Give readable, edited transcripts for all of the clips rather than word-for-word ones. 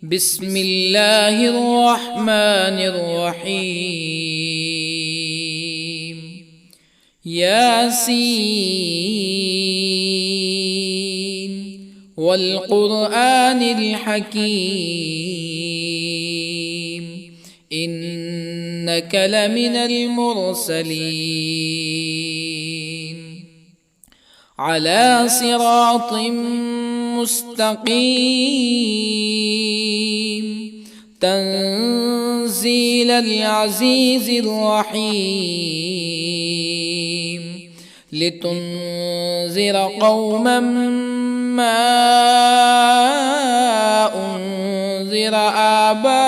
بسم الله الرحمن الرحيم. ياسين والقرآن الحكيم إنك لمن المرسلين على صراط مستقيم تنزيل العزيز الرحيم لتنذر قوما ما أنذر آباؤهم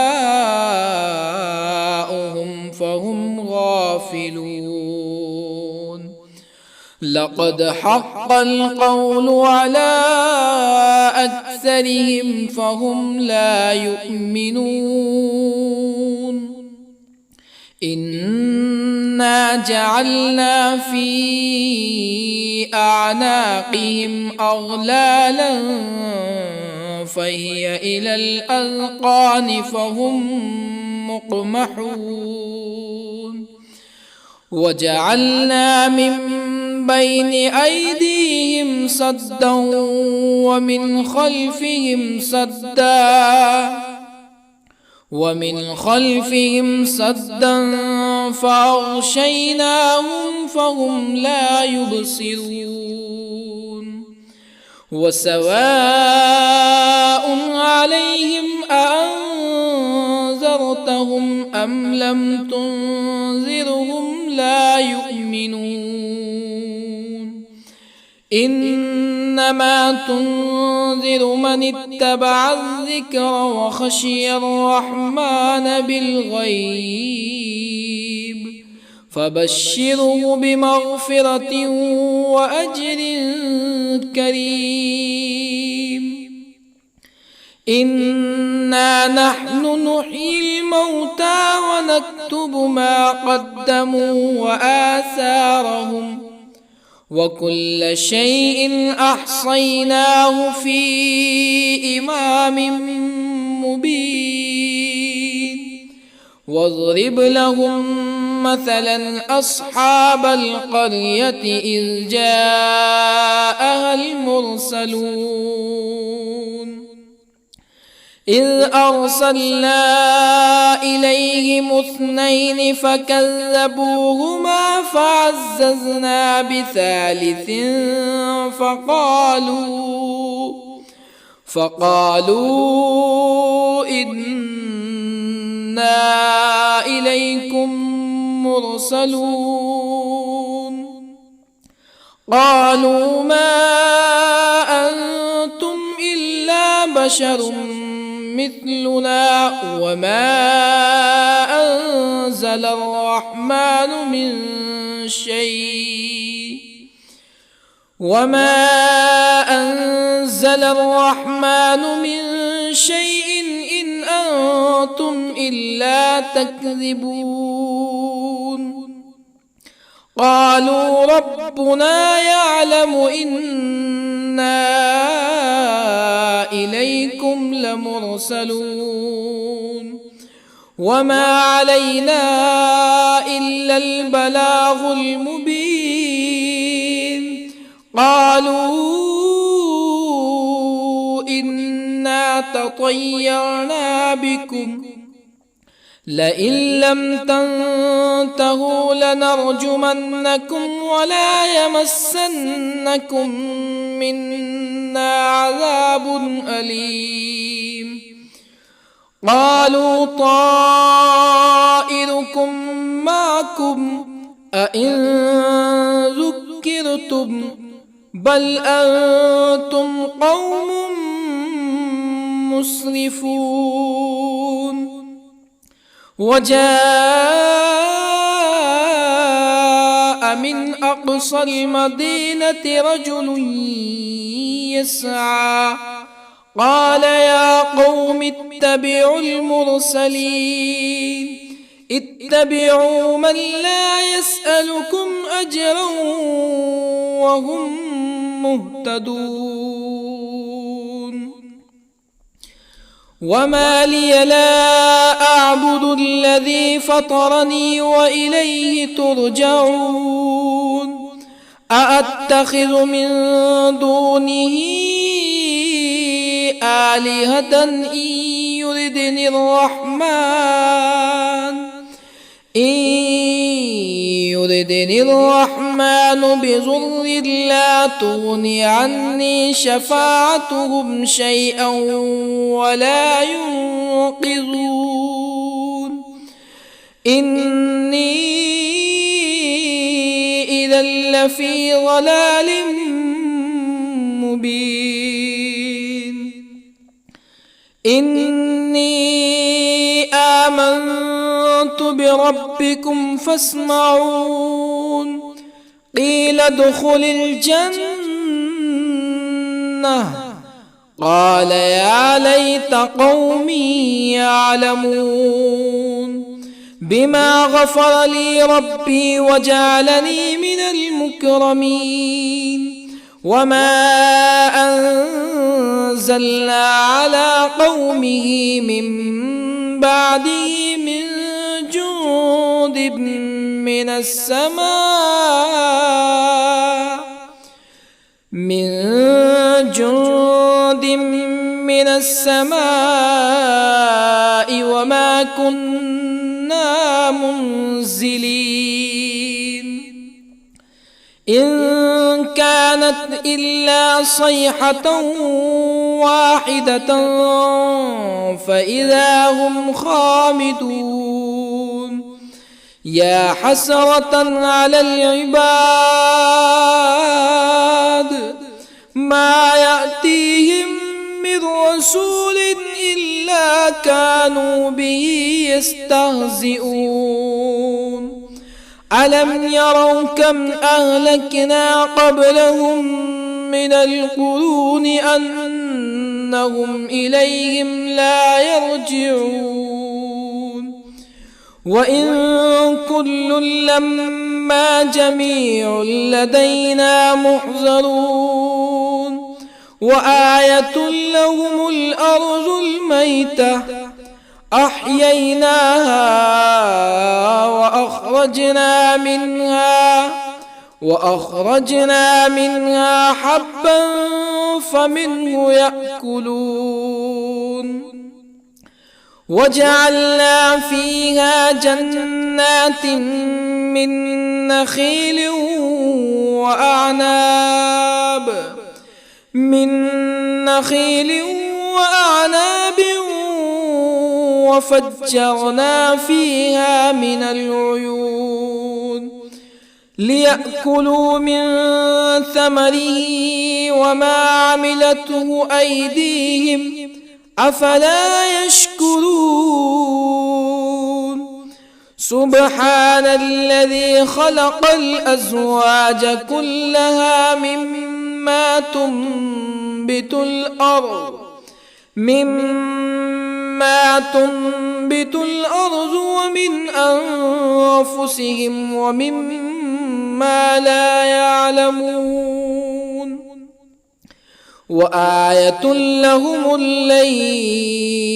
فهم غافلون. لقد حق القول على أكثرهم فهم لا يؤمنون. إنا جعلنا في أعناقهم أغلالا فهي إلى الأذقان فهم مقمحون. وجعلنا من بين أيديهم سدا ومن خلفهم سدا فأغشيناهم فهم لا يبصرون. وسواء عليهم أأنذرتهم أم لم تنذرهم لا يؤمنون. إنما تنذر من اتبع الذكر وخشي الرحمن بالغيب فبشره بمغفرة وأجر كريم. إنا نحن نحيي الموتى ونكتب ما قدموا وآثارهم وكل شيء أحصيناه في إمام مبين. واضرب لهم مثلا أصحاب القرية إذ جاءها المرسلون إذ أرسلنا إليهم اثنين فكذبوهما فعززنا بثالث فقالوا إنا إليكم مرسلون. قالوا ما أنتم إلا بشر مثلنا وما أنزل الرحمن من شيء إن أنتم إلا تكذبون. قالوا ربنا يعلم إنا إليكم لمرسلون وما علينا إلا البلاغ المبين. قالوا إنا تطيرنا بكم لئن لم تنتهوا لنرجمنكم ولا يمسنكم منا عذاب أليم. قالوا طائركم معكم أئن ذكرتم بل أنتم قوم مسرفون. وجاء من أقصى المدينة رجل يسعى قال يا قوم اتبعوا المرسلين اتبعوا من لا يسألكم أجرا وهم مهتدون. وما لي لا أعبد الذي فطرني وإليه ترجعون أأتخذ من دونه آلهة يردني الرحمن بضر لا تغن عني شفاعتهم شيئا ولا ينقذون إني إذا لفي ضلال مبين إني آمنت بربكم فاسمعون قيل ادخل الجنة قال يا ليت قومي يعلمون بما غفر لي ربي وجعلني من المكرمين وما أنزلنا على قومه من بعده من جند من السماء وما كنا منزلين إن كانت إلا صيحة واحدة فإذا هم خامدون يا حسرة على العباد ما يأتيهم من رسول إلا كانوا به يستهزئون ألم يروا كم أهلكنا قبلهم من القرون أنهم إليهم لا يرجعون وإن كل لما جميع لدينا محضرون وآية لهم الأرض الميتة أحييناها وأخرجنا منها حبا فمنه يأكلون وجعلنا فيها جنات من نخيل وأعناب وفجرنا فيها من العيون ليأكلوا من ثمره وما عملته أيديهم أفلا يشكرون سبحان الذي خلق الأزواج كلها مما تنبت الأرض ومن أنفسهم ومما لا يعلمون وآية لهم الليل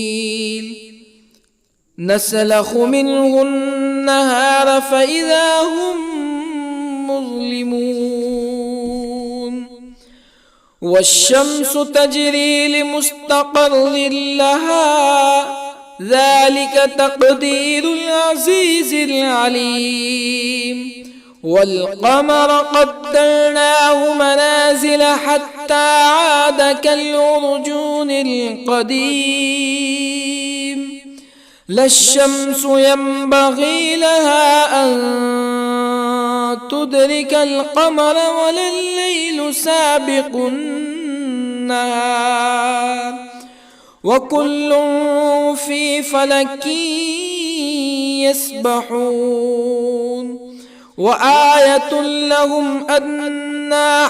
نسلخ منه النهار فإذا هم مظلمون والشمس تجري لمستقر لها ذلك تقدير العزيز العليم والقمر قدرناه منازل حتى عاد كالعرجون القديم لا الشمس ينبغي لها أن تدرك القمر ولا الليل سابق النهار وكل في فلك يسبحون وآية لهم أنا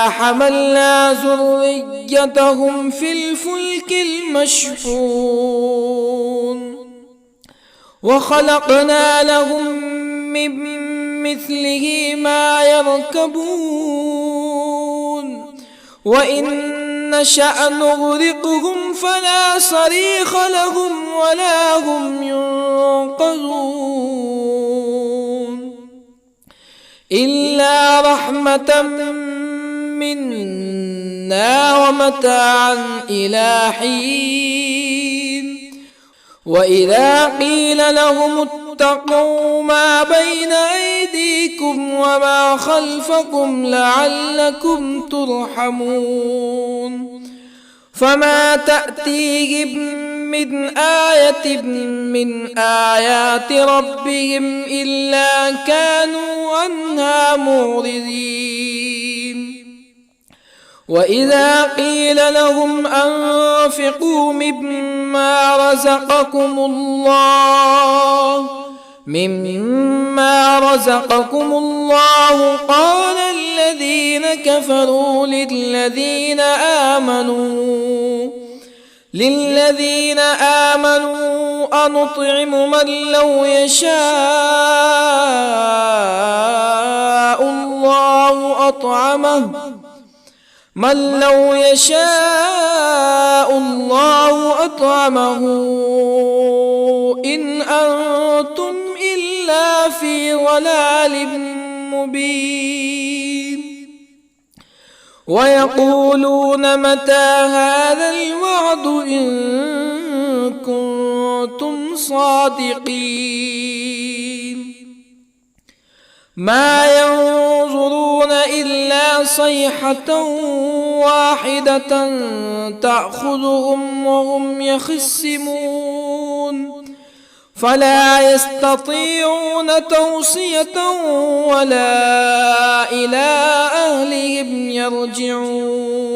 حملنا ذريتهم في الفلك المشحون وخلقنا لهم من مثله ما يركبون وإن نشأ نغرقهم فلا صريخ لهم ولا هم ينقذون إلا رحمة منا ومتاعا إلى حين وإذا قيل لهم اتقوا ما بين أيديكم وما خلفكم لعلكم ترحمون فما تأتيهم من آية من آيات ربهم إلا كانوا عنها معرضين وإذا قيل لهم أنفقوا مما رزقكم الله قال الذين كفروا للذين آمنوا أنطعم من لو يشاء الله أطعمه إن أنتم إلا في ضلال مبين ويقولون متى هذا الوعد إن كنتم صادقين ما ينظرون إلا صيحة واحدة تأخذهم وهم يخصمون فلا يستطيعون توصية ولا إلى أهلهم يرجعون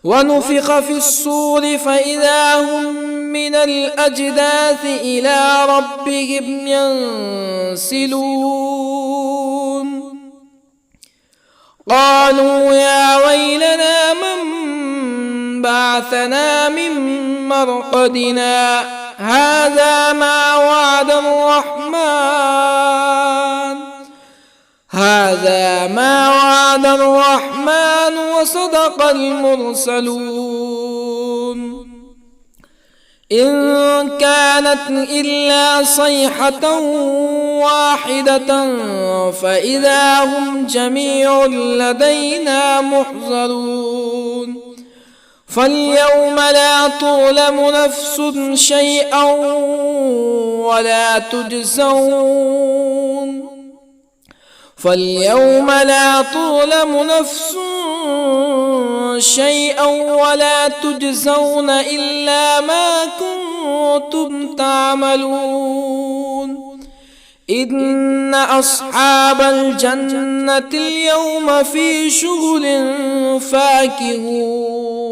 ونفخ في الصور فإذا هم من الأجداث إلى ربهم ينسلون قالوا يا ويلنا من بعثنا من مرقدنا هذا ما وعد الرحمن وصدق المرسلون إن كانت إلا صيحة واحدة فإذا هم جميع لدينا محضرون فاليوم لا تظلم نفس شيئا ولا تجزون إلا ما كنتم تعملون إن أصحاب الجنة اليوم في شغل فاكهون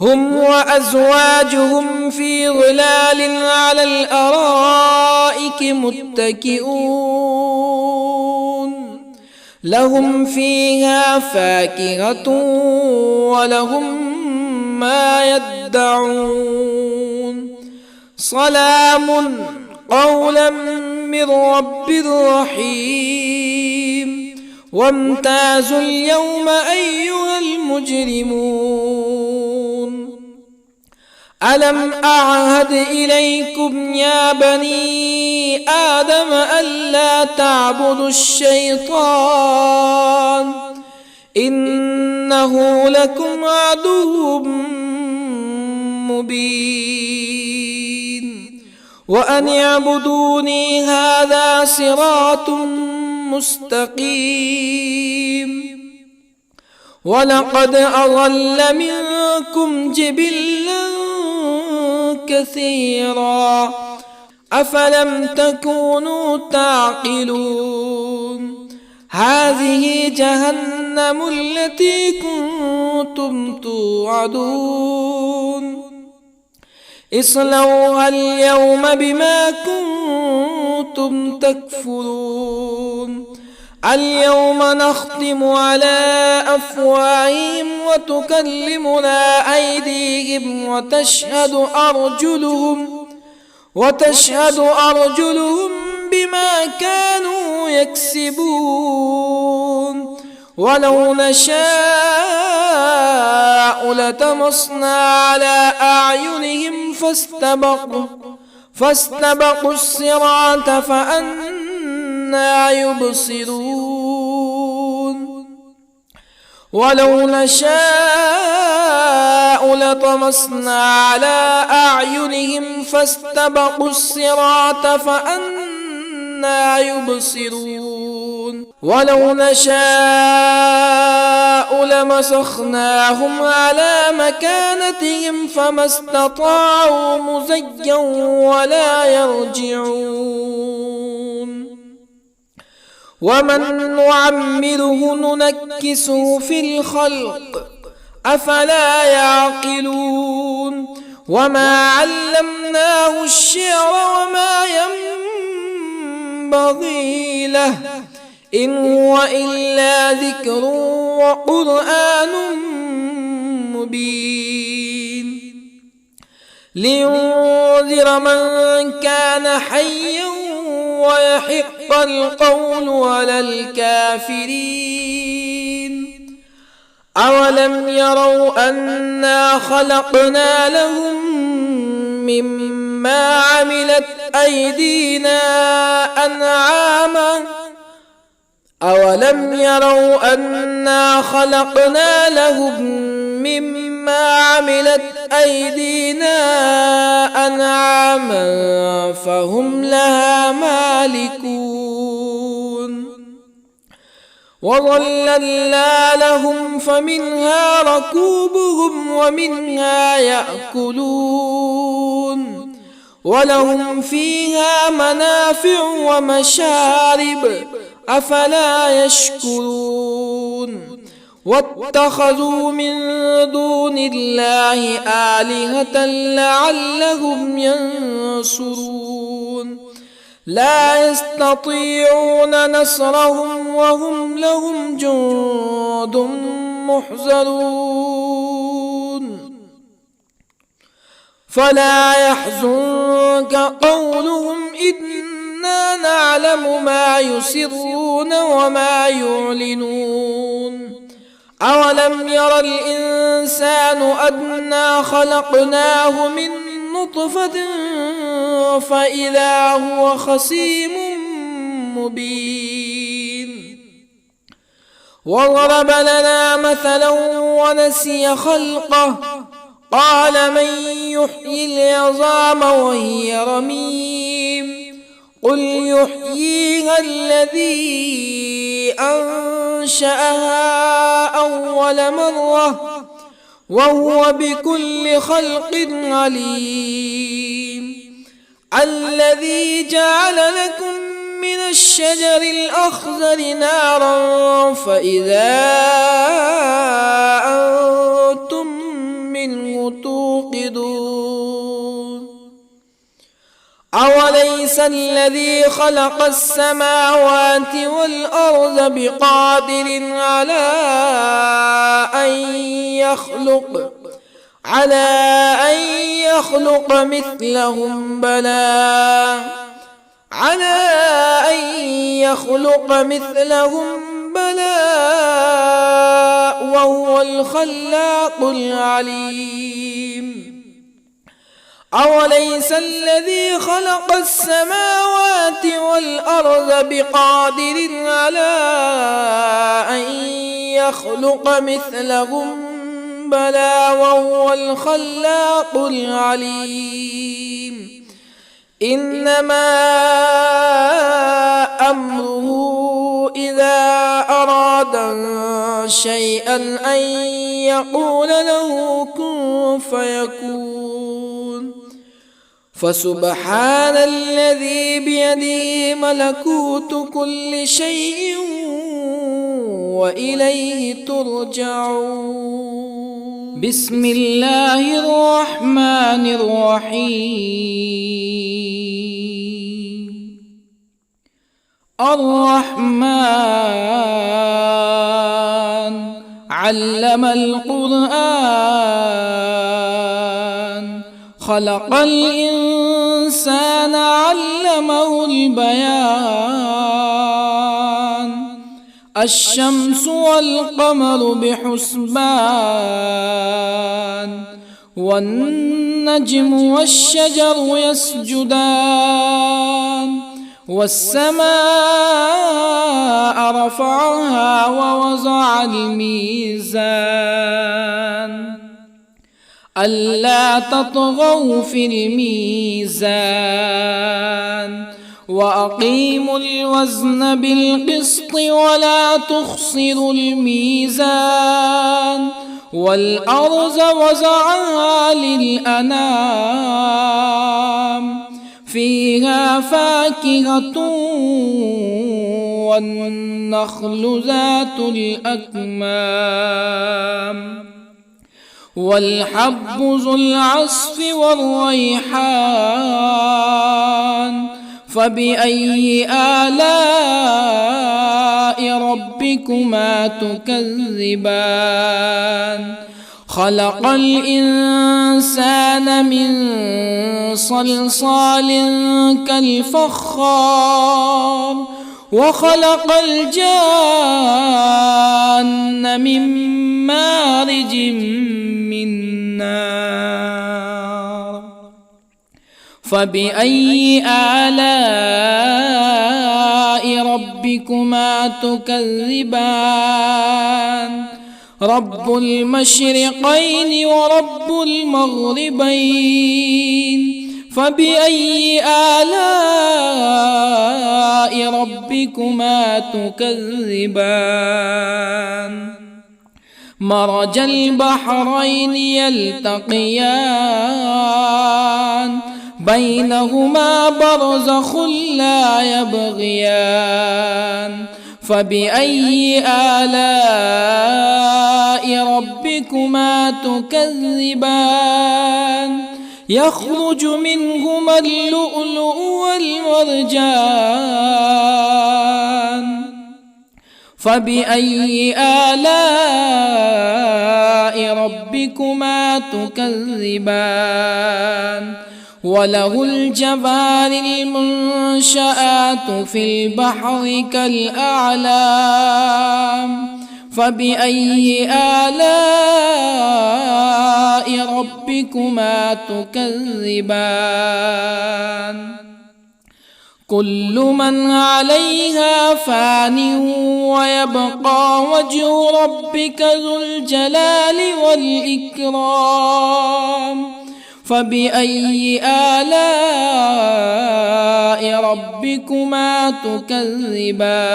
هم وأزواجهم في ظلال على الأرائك متكئون لهم فيها فاكهة ولهم ما يدعون سلام قولا من رب رحيم وامتازوا اليوم أيها المجرمون ألم أعهد إليكم يا بني آدم ألا تعبدوا الشيطان إنه لكم عدو مبين وأن اعبدوني هذا صراط مستقيم ولقد أضل منكم جبلا كثيرا أفلم تكونوا تعقلون هذه جهنم التي كنتم توعدون اصلوها اليوم بما كنتم تكفرون اليوم نختم على أفواههم وتكلمنا أيديهم وتشهد أرجلهم بما كانوا يكسبون ولو نشاء لطمسنا على أعينهم فاستبقوا الصراط فأنى يبصرون ولو نشاء لطمسنا على أعينهم فاستبقوا الصراط فأنى يبصرون ولو نشاء لمسخناهم على مكانتهم فما استطاعوا مزيا ولا يرجعون ومن نعمره ننكسه في الخلق أفلا يعقلون وما علمناه الشعر وما ينبغي له إن هو إلا ذكر وقرآن مبين لينذر من كان حيا ويحق القول على الكافرين أولم يروا أنا خلقنا لهم مما عملت أيدينا أنعاما أولم يروا أنا خلقنا لهم مما عملت أيدينا أنعاما فهم لها مالكون وظللنا لهم فمنها ركوبهم ومنها يأكلون ولهم فيها منافع ومشارب أفلا يشكرون واتخذوا من دون الله آلهة لعلهم ينصرون لا يستطيعون نصرهم وهم لهم جند محضرون فلا يحزنك قولهم إنا نعلم ما يسرون وما يعلنون أولم ير الإنسان أنا خلقناه من نطفة فإذا هو خصيم مبين وضرب لنا مثلا ونسي خلقه قال من يحيي العظام وهي رميم قل يحييها الذي أنشأها أول مرة وهو بكل خلق عليم الذي جعل لكم من الشجر الأخضر نارا فإذا أنتم منه توقدون أوليس الذي خلق السماوات والأرض بقادر على أن يخلق مثلهم بلى وهو الخلاق العليم أوليس الذي خلق السماوات والأرض بقادر على أن يخلق مثلهم بلى وهو الخلاق العليم إنما أمره إذا أراد شيئا أن يقول له كن فيكون فسبحان الذي بيده ملكوت كل شيء وإليه ترجعون بسم الله الرحمن الرحيم الرحمن علم القرآن خلق الإنسان الإنسان علمه البيان الشمس والقمر بحسبان والنجم والشجر يسجدان والسماء رفعها ووضع الميزان ألا تطغوا في الميزان وأقيموا الوزن بالقسط ولا تخسروا الميزان والأرض وضعها للأنام فيها فاكهة والنخل ذات الأكمام والحب ذو العصف والريحان فبأي آلاء ربكما تكذبان خلق الإنسان من صلصال كالفخار وخلق الجان من مارج من نار فبأي آلاء ربكما تكذبان رب المشرقين ورب المغربين فبأي آلاء ربكما تكذبان مرج البحرين يلتقيان بينهما برزخ لا يبغيان فبأي آلاء ربكما تكذبان يخرج منهما اللؤلؤ والمرجان فبأي آلاء ربكما تكذبان وله الجوار المنشآت في البحر كالأعلام فبأي آلاء ربكما تكذبان كل من عليها فان ويبقى وجه ربك ذو الجلال والإكرام فبأي آلاء ربكما تكذبان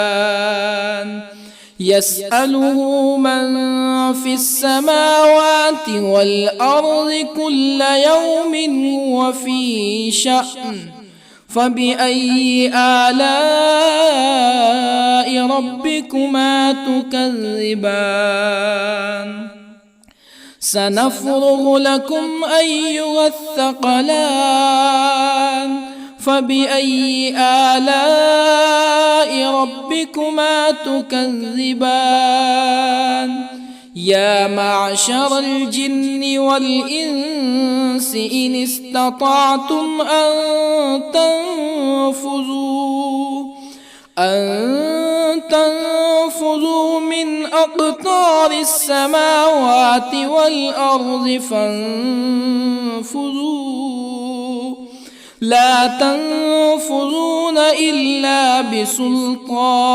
يسأله من في السماوات والأرض كل يوم هو في شأن فبأي آلاء ربكما تكذبان سنفرغ لكم أيها الثقلان فبأي آلاء ربكما تكذبان يا معشر الجن والإنس إن استطعتم أن تنفذوا من أقطار السماوات والأرض فانفذوا لا تنفذون إلا بسلطان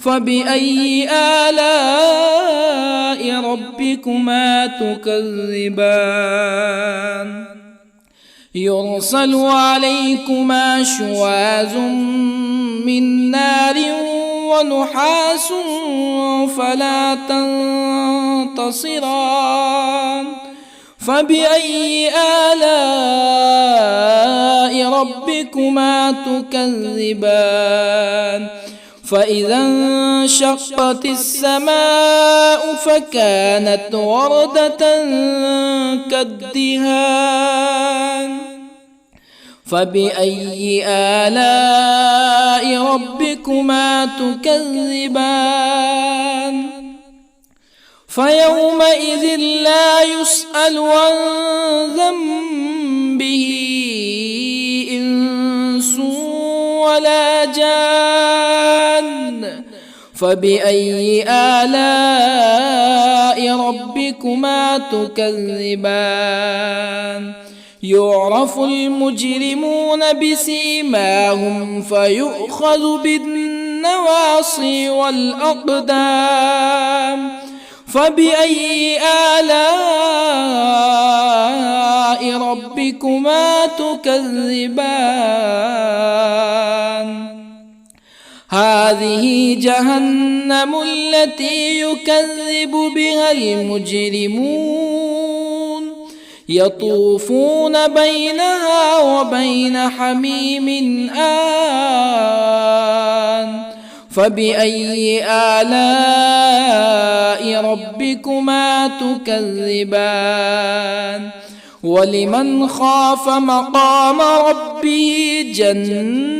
فبأي آلاء ربكما تكذبان يرسل عليكما شواظ من نار ونحاس فلا تنتصران فبأي آلاء ربكما تكذبان فإذا انشقت السماء فكانت وردة كالدهان فبأي آلاء ربكما تكذبان فيومئذ لا يسأل عن ذنبه جان فبأي آلاء ربكما تكذبان يعرف المجرمون بسيماهم فيؤخذ بالنواصي والأقدام فبأي آلاء ربكما تكذبان هذه جهنم التي يكذب بها المجرمون يطوفون بينها وبين حميم آن فبأي آلاء ربكما تكذبان ولمن خاف مقام ربه جنتان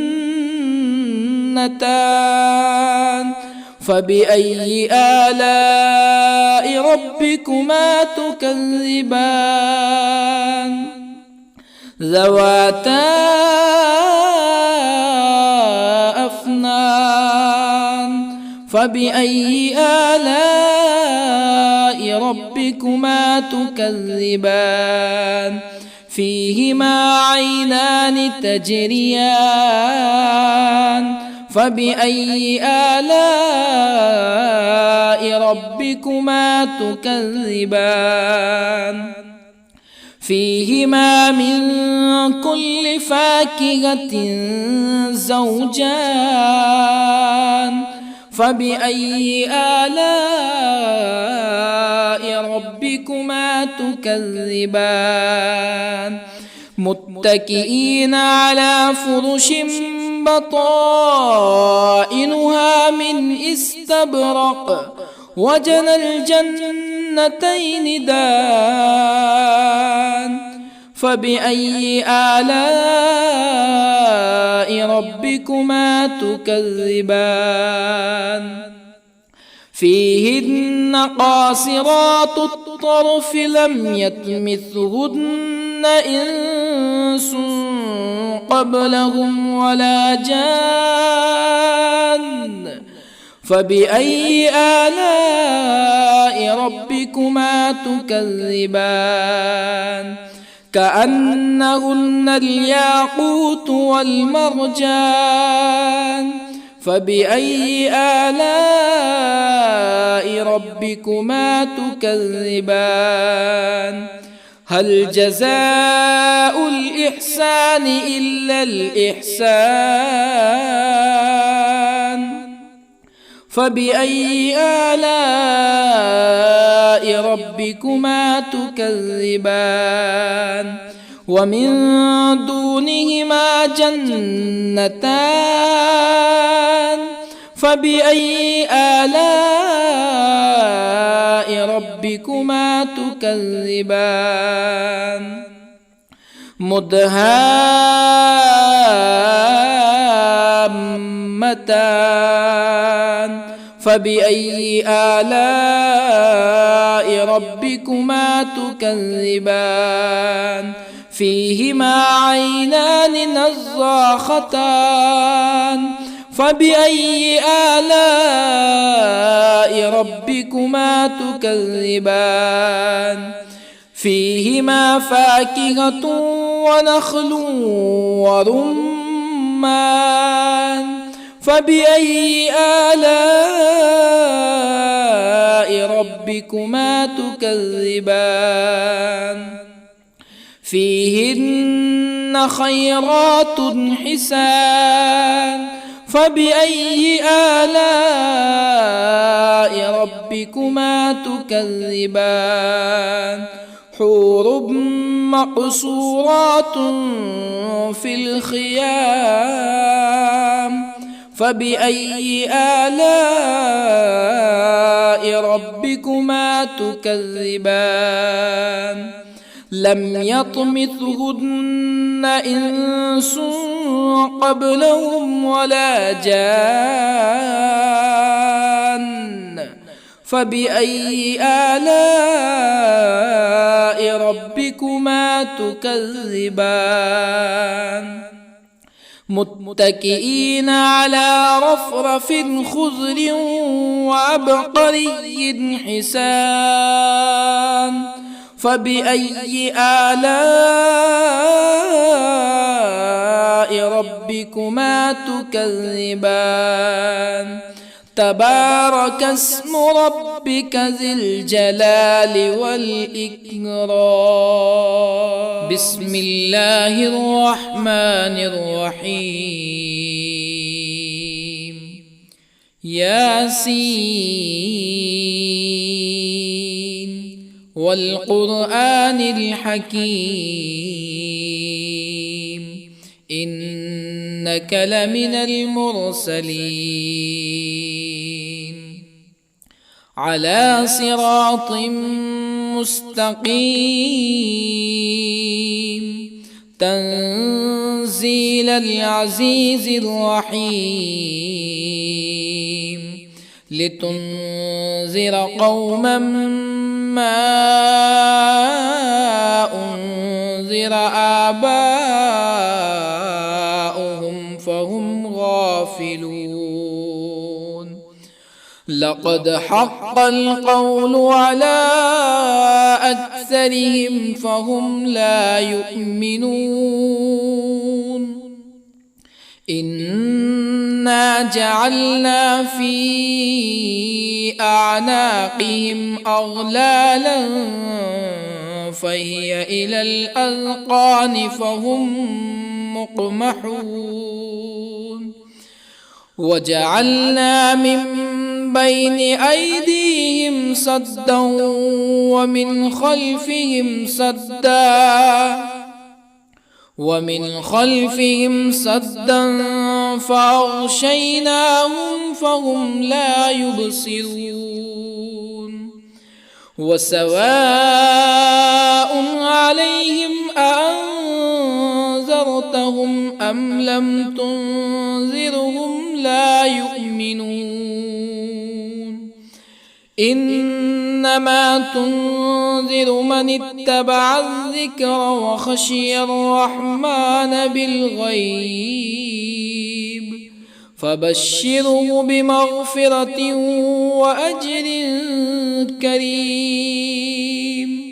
فبأي آلاء ربكما تكذبان ذواتا أفنان فبأي آلاء ربكما تكذبان فيهما عينان تجريان فبأي آلاء ربكما تكذبان فيهما من كل فاكهة زوجان فبأي آلاء ربكما تكذبان متكئين على فرش بطائنها من استبرق وجنى الجنتين دان فبأي آلاء ربكما تكذبان فيهن قاصرات الطرف لم يطمثهن إنس قبلهم ولا جان فبأي آلاء ربكما تكذبان كأنهن الياقوت والمرجان فبأي آلاء ربكما تكذبان هل جزاء الإحسان إلا الإحسان فبأي آلاء ربكما تكذبان ومن دونهما جنتان فبأي آلاء ربكما تكذبان مدهامتان فبأي آلاء ربكما تكذبان فيهما عينان نضاختان فبأي آلاء ربكما تكذبان فيهما فاكهة ونخل ورمان فبأي آلاء ربكما تكذبان فيهن خيرات حسان فبأي آلاء ربكما تكذبان حور مقصورات في الخيام فبأي آلاء ربكما تكذبان لم يطمثهن إنس قبلهم ولا جان فبأي آلاء ربكما تكذبان متكئين على رفرف خضر وعبقري حسان فبأي آلاء ربكما تكذبان تبارك اسم ربك ذي الجلال والإكرام بسم الله الرحمن الرحيم ياسين والقرآن الحكيم إنك لمن المرسلين على صراط مستقيم تنزيل العزيز الرحيم لتنذر قوما ما أنذر آباؤهم فهم غافلون لقد حق القول على أكثرهم فهم لا يؤمنون إنا جعلنا في أعناقهم أغلالا فهي إلى الأذقان فهم مقمحون وجعلنا من بين أيديهم سدا ومن خلفهم سدا فأغشيناهم فهم لا يبصرون وسواء عليهم أأنذرتهم أم لم تنذرهم لا يؤمنون إنما تنذر من اتبع الذكر وخشي الرحمن بالغيب فبشره بمغفرة وأجر كريم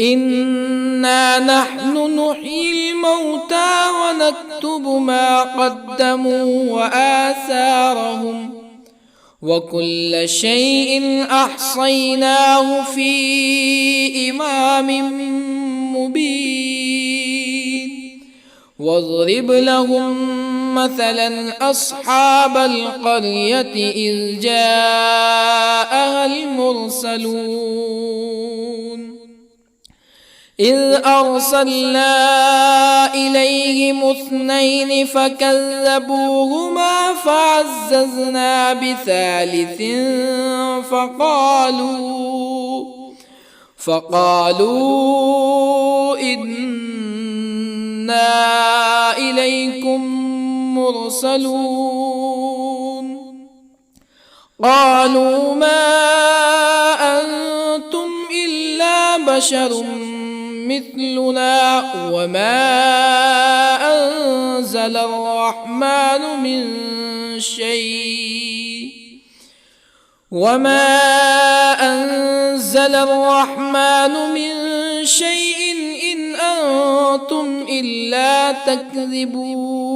إنا نحن نحيي الموتى ونكتب ما قدموا وآثارهم وكل شيء أحصيناه في إمام مبين واضرب لهم مثلا أصحاب القرية إذ جاءها المرسلون إذ أرسلنا إليهم اثنين فكذبوهما فعززنا بثالث فقالوا إنا إليكم مرسلون قالوا ما أنتم إلا بشر مثلنا وما أنزل الرحمن من شيء إن أنتم إلا تكذبون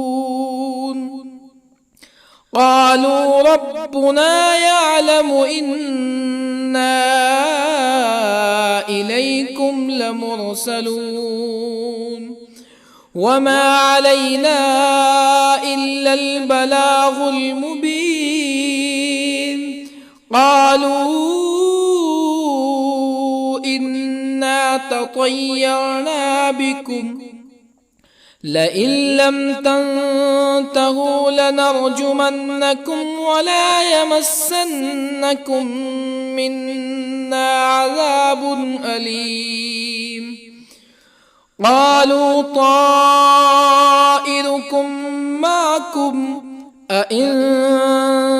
قالوا ربنا يعلم إنا إليكم لمرسلون وما علينا إلا البلاغ المبين قالوا إنا تطيرنا بكم لئن لم تنتهوا لنرجمنكم ولا يمسنكم منا عذاب أليم قالوا طائركم معكم أئن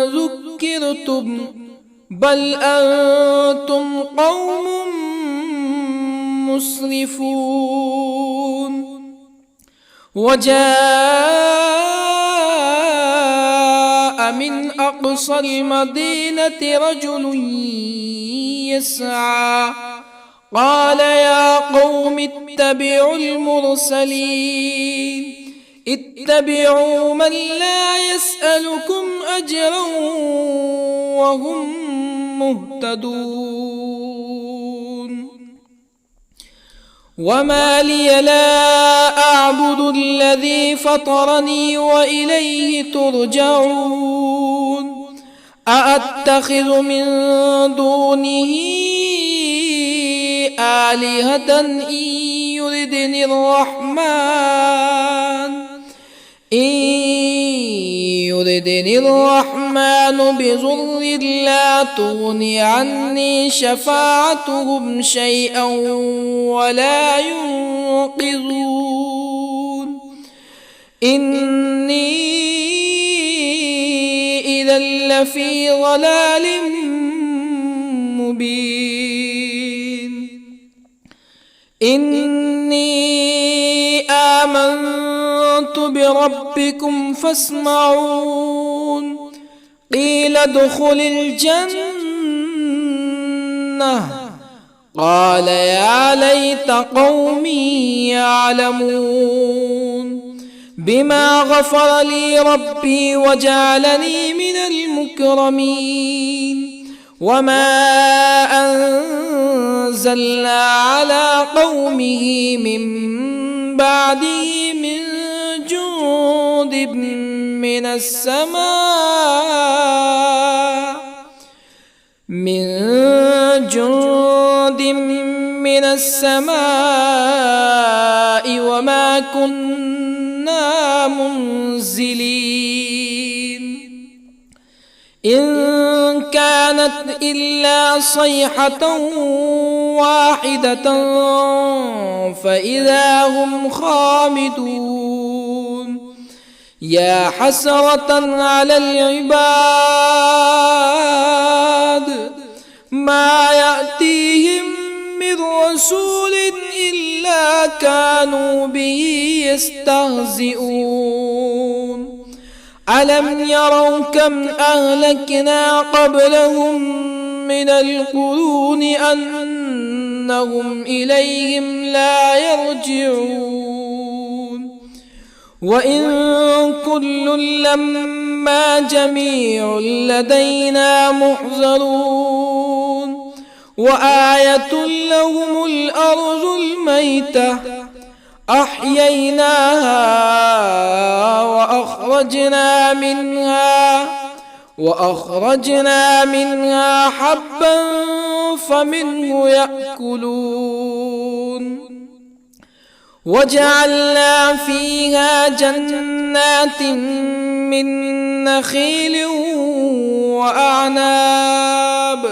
ذكرتم بل أنتم قوم مسرفون وجاء من أقصى المدينة رجل يسعى قال يا قوم اتبعوا المرسلين اتبعوا من لا يسألكم أجرا وهم مهتدون وما لي لا أعبد الذي فطرني وإليه ترجعون أأتخذ من دونه آلهة إن يردني الرحمن بضر لا تغني عني شفاعتهم شيئا ولا ينقذون إني إذا لفي ضلال مبين إني آمنت بربكم فاسمعون قيل ادخل الجنة قال يا ليت قومي يعلمون بما غفر لي ربي وجعلني من المكرمين وما أنزلنا على قومه من بعده من جند من السماء وما كنا منزلين إن كانت إلا صيحة واحدة فإذا هم خامدون يا حسرة على العباد ما يأتيهم من رسول إلا كانوا به يستهزئون ألم يروا كم أهلكنا قبلهم من القرون أنهم إليهم لا يرجعون وإن كل لما جميع لدينا محضرون وآية لهم الأرض الميتة أحييناها وأخرجنا منها حبا فمنه يأكلون وجعلنا فيها جنات من نخيل وأعناب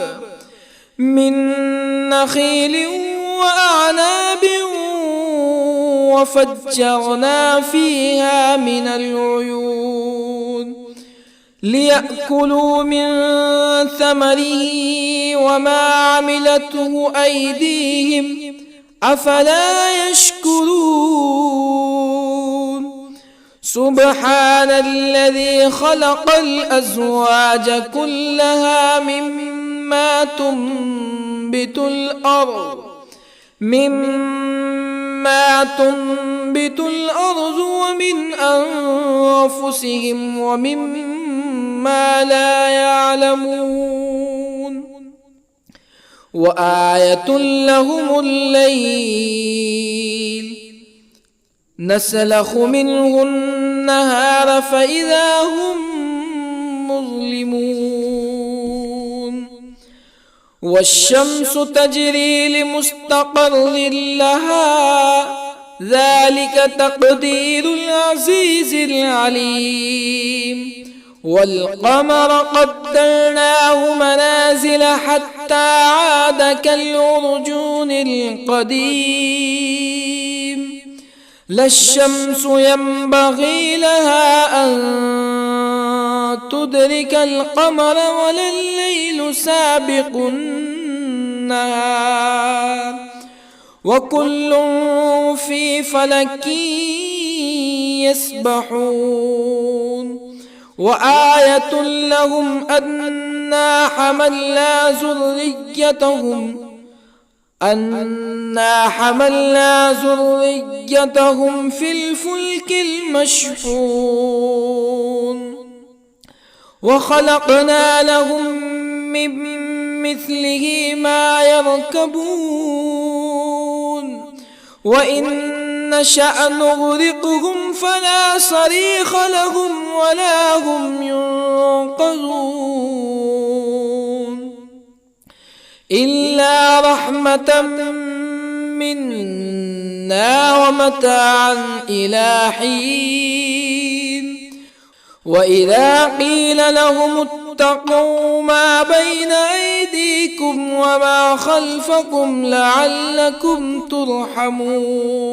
وفجرنا فيها من العيون ليأكلوا من ثمره وما عملته أيديهم أفلا يشكرون سبحان الذي خلق الأزواج كلها مما تنبت الأرض ومن أنفسهم ومما لا يعلمون وآية لهم الليل نسلخ منه النهار فإذا هم مظلمون والشمس تجري لمستقر لها ذلك تقدير العزيز العليم والقمر قدرناه منازل حتى عاد كالعرجون القديم لا الشمس ينبغي لها أن تدرك القمر ولا الليل سابق النهار وكل في فلك يسبحون وآية لهم أنا حملنا ذريتهم في الفلك المشحون وخلقنا لهم من مثله ما يركبون وإن نشأ نغرقهم فلا صريخ لهم ولا هم ينقذون إلا رحمة منا ومتاعا إلى حين وإذا قيل لهم اتقوا ما بين أيديكم وما خلفكم لعلكم ترحمون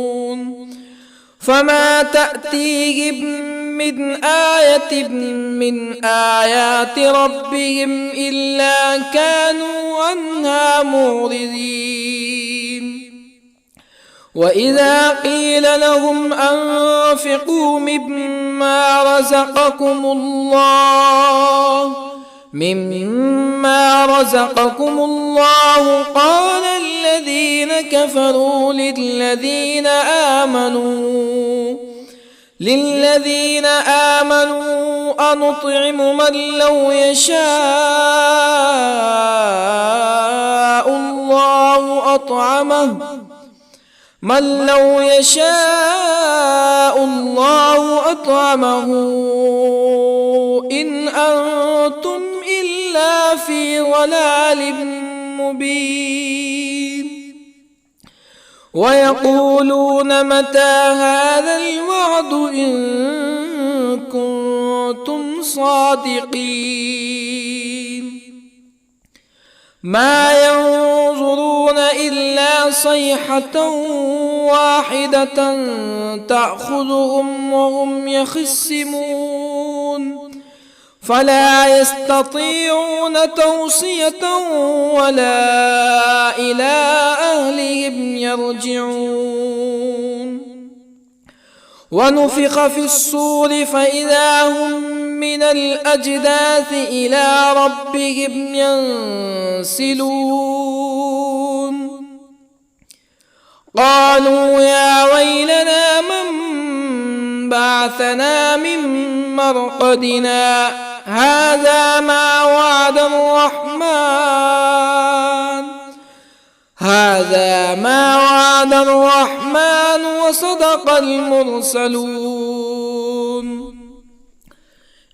فما تأتيهم من آية من آيات ربهم إلا كانوا عنها معرضين وإذا قيل لهم أنفقوا مما رزقكم الله قال الذين كفروا للذين آمنوا أنطعم من لو يشاء الله أطعمه إن أنتم إلا في ضلال مبين ويقولون متى هذا الوعد إن كنتم صادقين ما ينظرون إلا صيحة واحدة تأخذهم وهم يخصمون فلا يستطيعون توصية ولا إلى أهلهم يرجعون ونفخ في الصور فإذا هم من الأجداث إلى ربهم ينسلون قالوا يا ويلنا من بعثنا من مرقدنا هذا ما وعد الرحمن وصدق المرسلون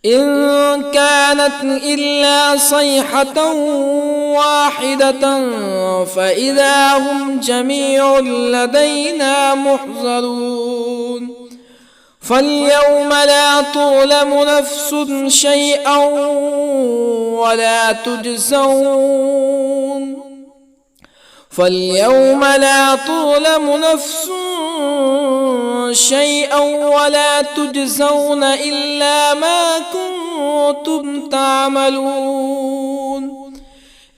إن كانت إلا صيحة واحدة فإذا هم جميع لدينا محضرون فاليوم لا تظلم نفس شيئا ولا تجزون إلا ما كنتم تعملون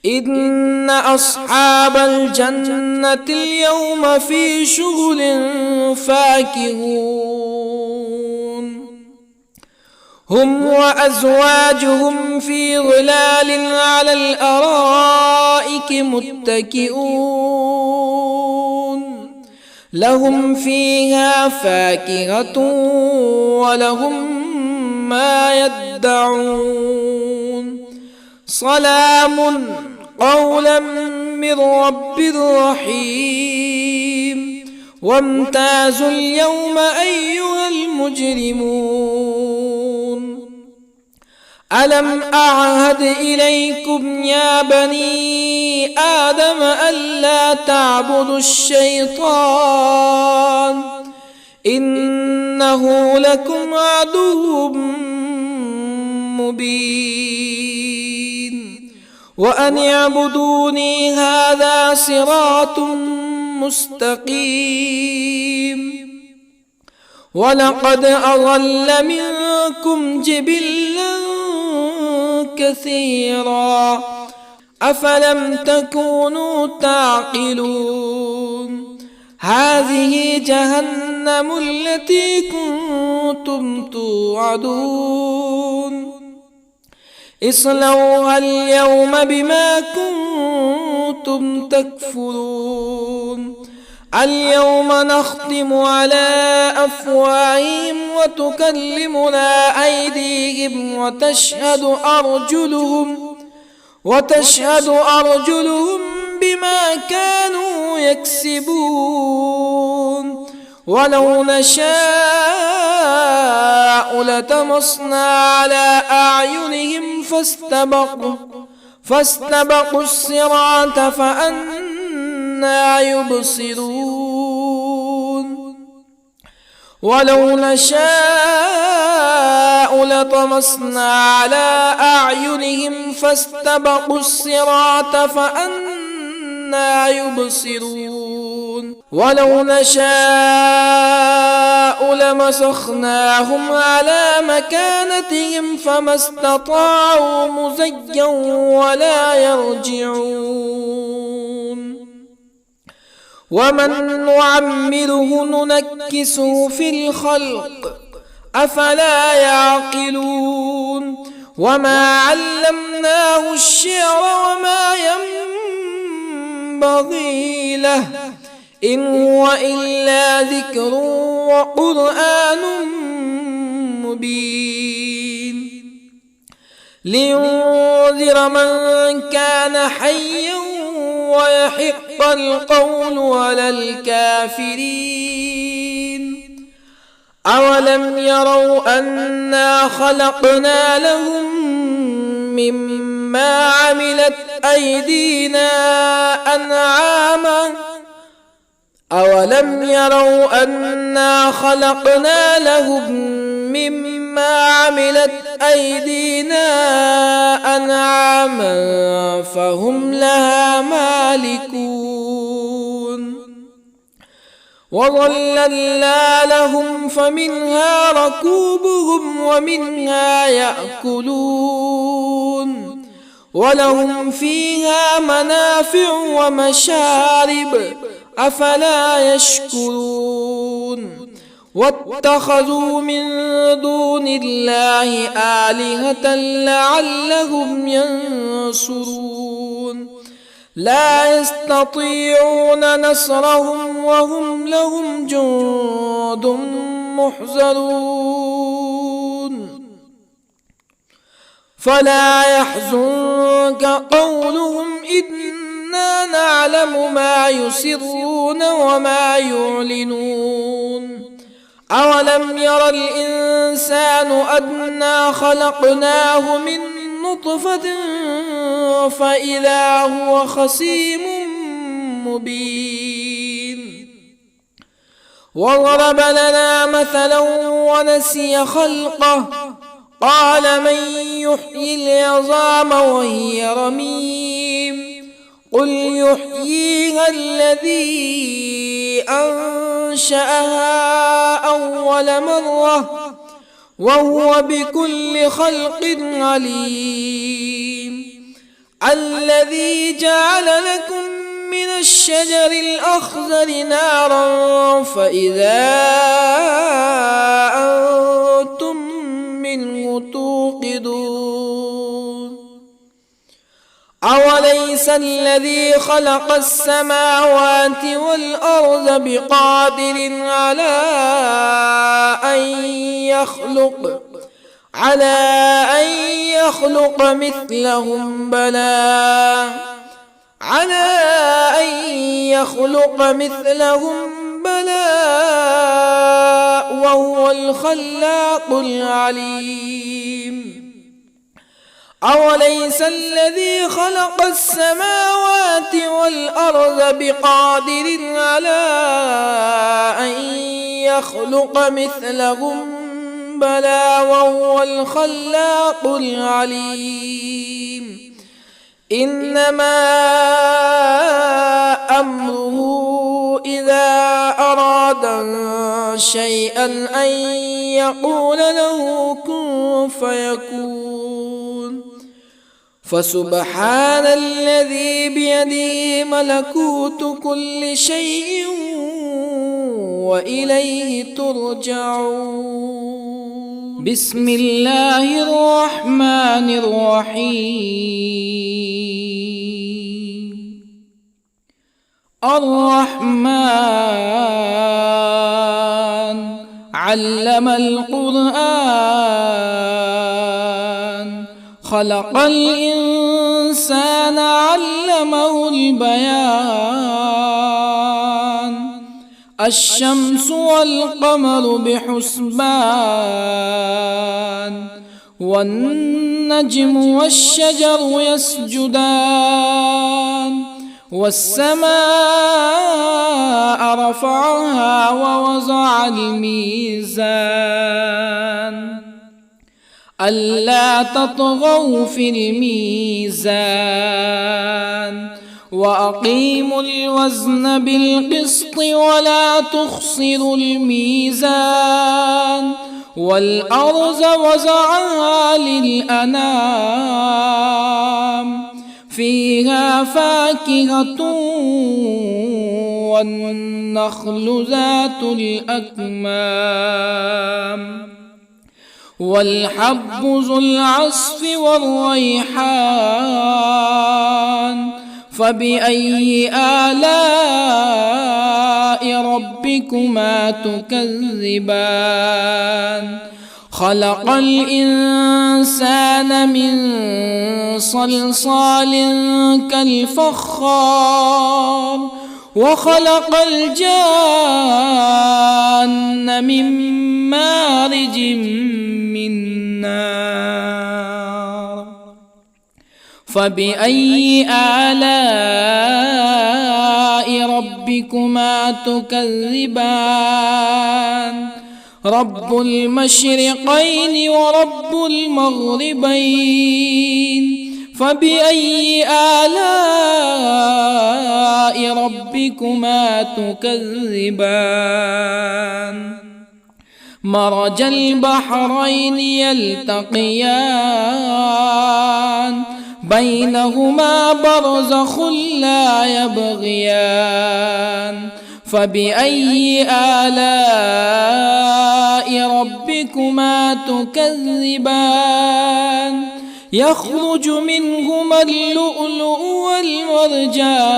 إن أصحاب الجنة اليوم في شغل فاكهون هم وأزواجهم في ظلال على الأرائك متكئون لهم فيها فاكهة ولهم ما يدعون سلام قولا من رب رحيم وامتازوا اليوم أيها المجرمون ألم أعهد إليكم يا بني آدم ألا تعبدوا الشيطان إنه لكم عدو مبين وأن اعبدوني هذا صراط مستقيم ولقد أضل منكم جبلا كثيرا أفلم تكونوا تعقلون هذه جهنم التي كنتم توعدون اصلوها اليوم بما كنتم تكفرون اليوم نختم على أفواههم وتكلمنا أيديهم وتشهد أرجلهم بما كانوا يكسبون ولو نشاء لطمسنا على أعينهم فاستبقوا الصراط فأنى يبصرون ولو نشاء لطمسنا على أعينهم فاستبقوا الصراط فأنى يبصرون ولو نشاء لمسخناهم على مكانتهم فما استطاعوا مزيا ولا يرجعون ومن نعمره ننكسه في الخلق أفلا يعقلون وما علمناه الشعر وما ينبغي له إن هو إلا ذكر وقرآن مبين لينذر من كان حيا ويحق القول على الكافرين أولم يروا أنا خلقنا لهم مما عملت أيدينا أنعاما أولم يروا أنا خلقنا لهم مما عملت أيدينا أنعاما فهم لها مالكون وظللنا لهم فمنها ركوبهم ومنها يأكلون ولهم فيها منافع ومشارب أفلا يشكرون واتخذوا من دون الله آلهة لعلهم ينصرون لا يستطيعون نصرهم وهم لهم جند محضرون فلا يحزنك قولهم إنا نعلم ما يسرون وما يعلنون أولم ير الإنسان أنا خلقناه من نطفة فإذا هو خصيم مبين وضرب لنا مثلا ونسي خلقه قال من يحيي العظام وهي رميم قل يحييها الذي أنشأها أول مرة وهو بكل خلق عليم الذي جعل لكم من الشجر الأخضر نارا فإذا أنتم منه توقدون أوليس الذي خلق السماوات والأرض بقادر على أن يخلق مثلهم بلى وهو الخلاق العليم أوليس الذي خلق السماوات والأرض بقادر على أن يخلق مثلهم بلى وهو الخلاق العليم إنما أمره إذا أراد شيئا أن يقول له كن فيكون فسبحان الذي بيده ملكوت كل شيء وإليه ترجعون. بسم الله الرحمن الرحيم. الرحمن علم القرآن، خلق الإنسان علمه البيان. الشمس والقمر بحسبان، والنجم والشجر يسجدان. والسماء رفعها ووضع الميزان، ألا تطغوا في الميزان. وأقيموا الوزن بالقسط ولا تخسروا الميزان. والأرض وضعها للأنام، فيها فاكهة والنخل ذات الأكمام، والحب ذو العصف والريحان. فبأي آلاء ربكما تكذبان؟ خلق الإنسان من صلصال كالفخار، وخلق الجان من مارج من نار. فبأي آلاء ربكما تكذبان؟ رب المشرقين ورب المغربين. فبأي آلاء ربكما تكذبان؟ مرج البحرين يلتقيان، بينهما برزخ لا يبغيان. فبأي آلاء ربكما تكذبان؟ يخرج منهما اللؤلؤ والمرجان.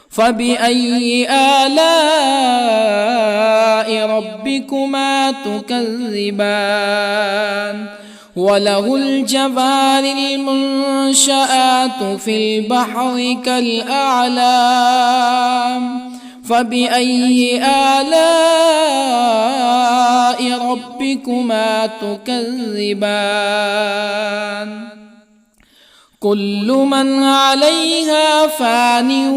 فبأي آلاء ربكما تكذبان؟ وله الجوار المنشآت في البحر كالأعلام. فبأي آلاء ربكما تكذبان؟ كل من عليها فان،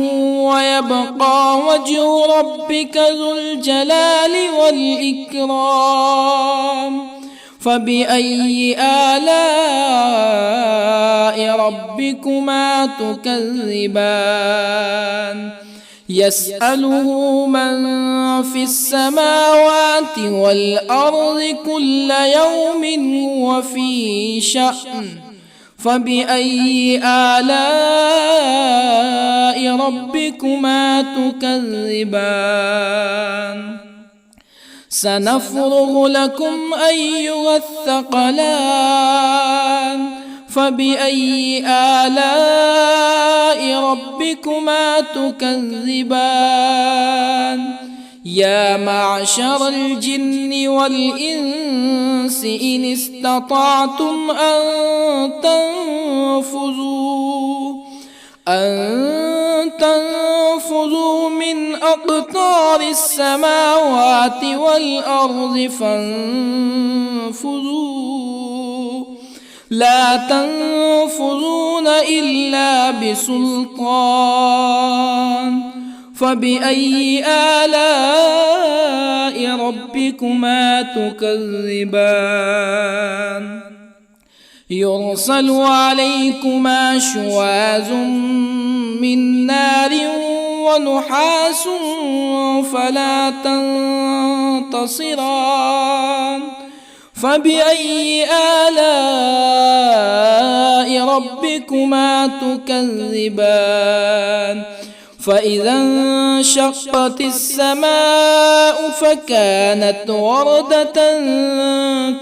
ويبقى وجه ربك ذو الجلال والإكرام. فبأي آلاء ربكما تكذبان؟ يسأله من في السماوات والأرض كل يوم هو في شأن. فبأي آلاء ربكما تكذبان؟ سنفرغ لكم أيها الثقلان. فبأي آلاء ربكما تكذبان؟ يا معشر الجن والإنس إن استطعتم أن تنفذوا من أقطار السماوات والأرض فانفذوا، لا تنفذون إلا بسلطان. فبأي آلاء ربكما تكذبان؟ يرسل عليكما شواظ من نار ونحاس فلا تنتصران. فبأي آلاء ربكما تكذبان؟ فإذا انشقت السماء فكانت وردة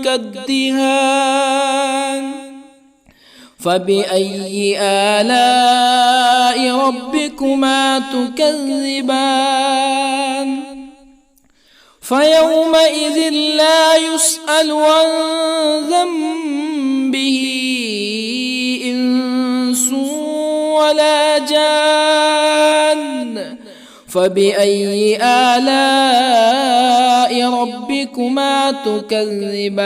كالدهان فبأي آلاء ربكما تكذبان فيومئذ لا يسأل عن ذنبه إنس ولا جان فبأي آلاء ربكما تكذبان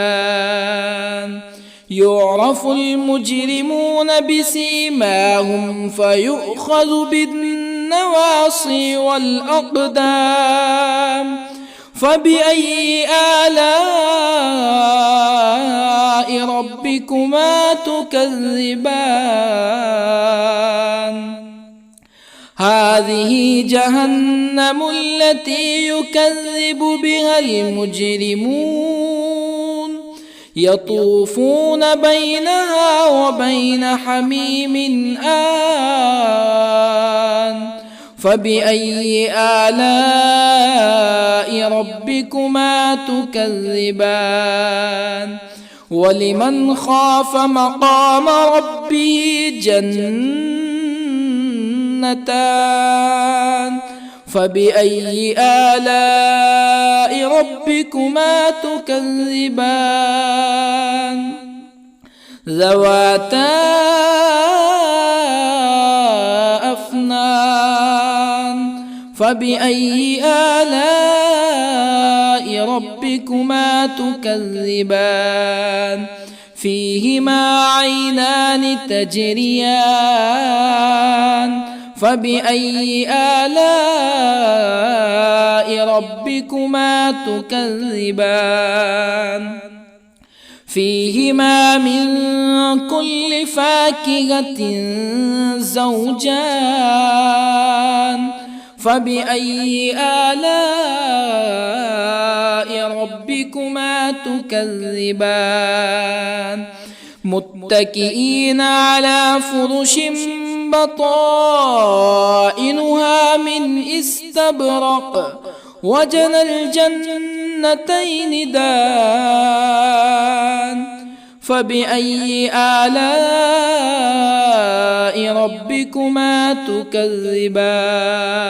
يعرف المجرمون بسيماهم فيؤخذ بالنواصي والأقدام فبأي آلاء ربكما تكذبان هذه جهنم التي يكذب بها المجرمون يطوفون بينها وبين حميم آن فبأي آلاء ربكما تكذبان ولمن خاف مقام ربه جنتان فبأي آلاء ربكما تكذبان ذواتا أفنان فبأي آلاء ربكما تكذبان فيهما عينان تجريان فبأي آلاء ربكما تكذبان فيهما من كل فاكهة زوجان فبأي آلاء ربكما تكذبان متكئين على فرش بطائنها من استبرق وجنى الجنتين دان فبأي آلاء ربكما تكذبان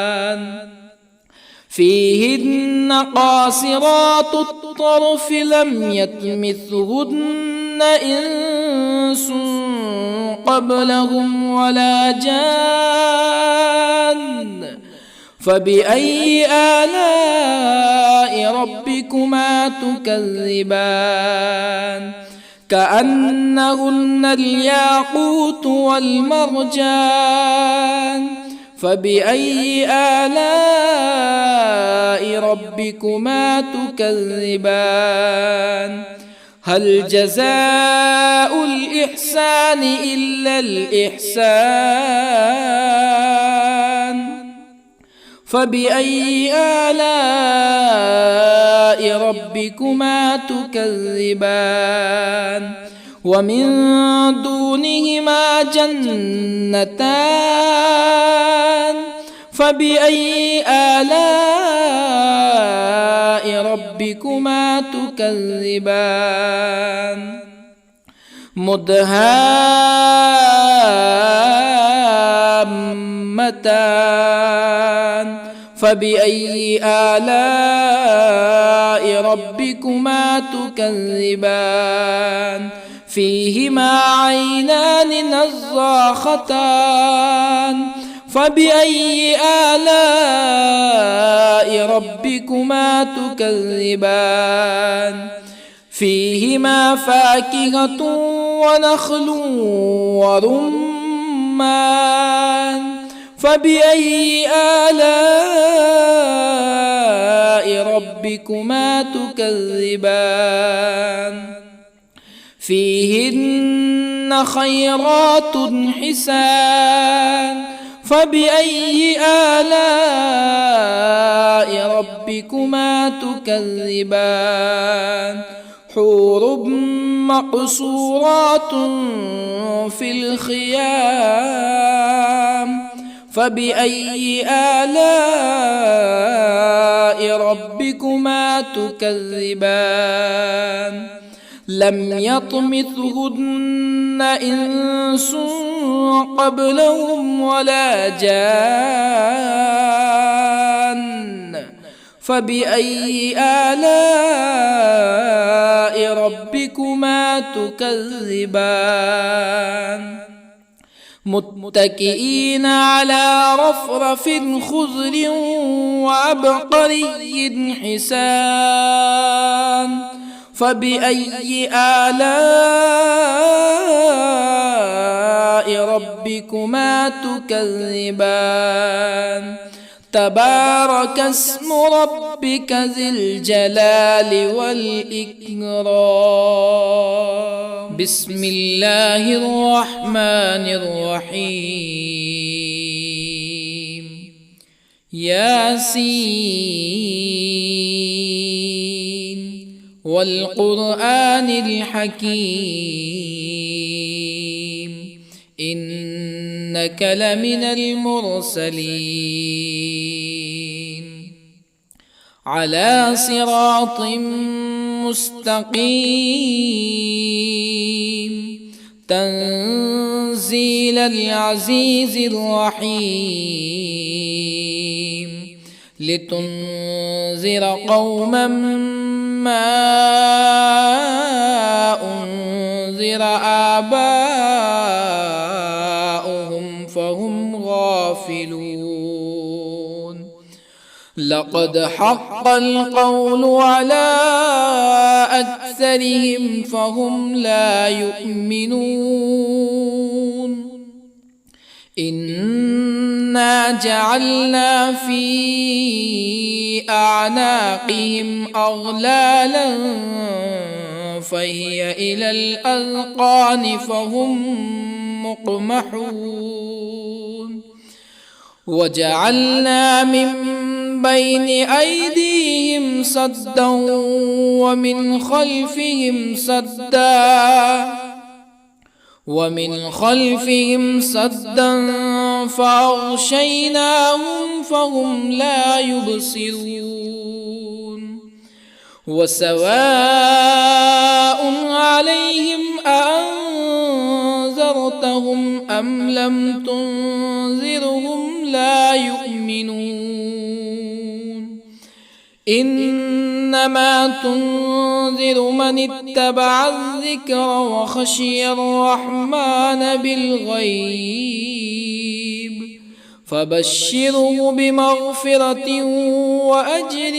فيهن قاصرات الطرف لم يطمثهن إنس قبلهم ولا جان فبأي آلاء ربكما تكذبان كأنهن الياقوت والمرجان فبأي آلاء ربكما تكذبان هل جزاء الإحسان إلا الإحسان فبأي آلاء ربكما تكذبان ومن دونهما جنتان فبأي آلاء ربكما تكذبان مدهامتان فبأي آلاء ربكما تكذبان فيهما عينان نضاختان فبأي آلاء ربكما تكذبان فيهما فاكهة ونخل ورمان فبأي آلاء ربكما تكذبان فيهن خيرات حسان فبأي آلاء ربكما تكذبان حور مقصورات في الخيام فبأي آلاء ربكما تكذبان لم يطمثهن إنس قبلهم ولا جان فبأي آلاء ربكما تكذبان متكئين على رفرف خضر وعبقري حسان فبأي آلاء ربكما تكذبان تبارك اسم ربك ذي الجلال والإكرام بسم الله الرحمن الرحيم ياسين والقرآن الحكيم إنك لمن المرسلين على صراط مستقيم تنزيل العزيز الرحيم لتنذر قوما ما أنذر آباؤهم فهم غافلون لقد حق القول على أكثرهم فهم لا يؤمنون إنا جعلنا في أعناقهم أغلالا فهي إلى الأذقان فهم مقمحون وجعلنا من بين أيديهم سدا ومن خلفهم سدا فأغشيناهم فهم لا يبصرون وسواء عليهم أأنذرتهم أم لم تنذرهم لا يؤمنون إنما تنذر من اتبع الذكر وخشي الرحمن بالغيب فبشره بمغفرة وأجر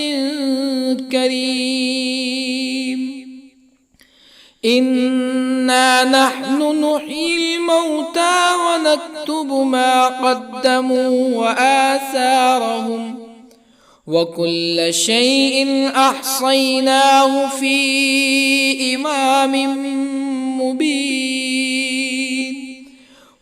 كريم إنا نحن نحيي الموتى ونكتب ما قدموا وآثارهم وكل شيء أحصيناه في إمام مبين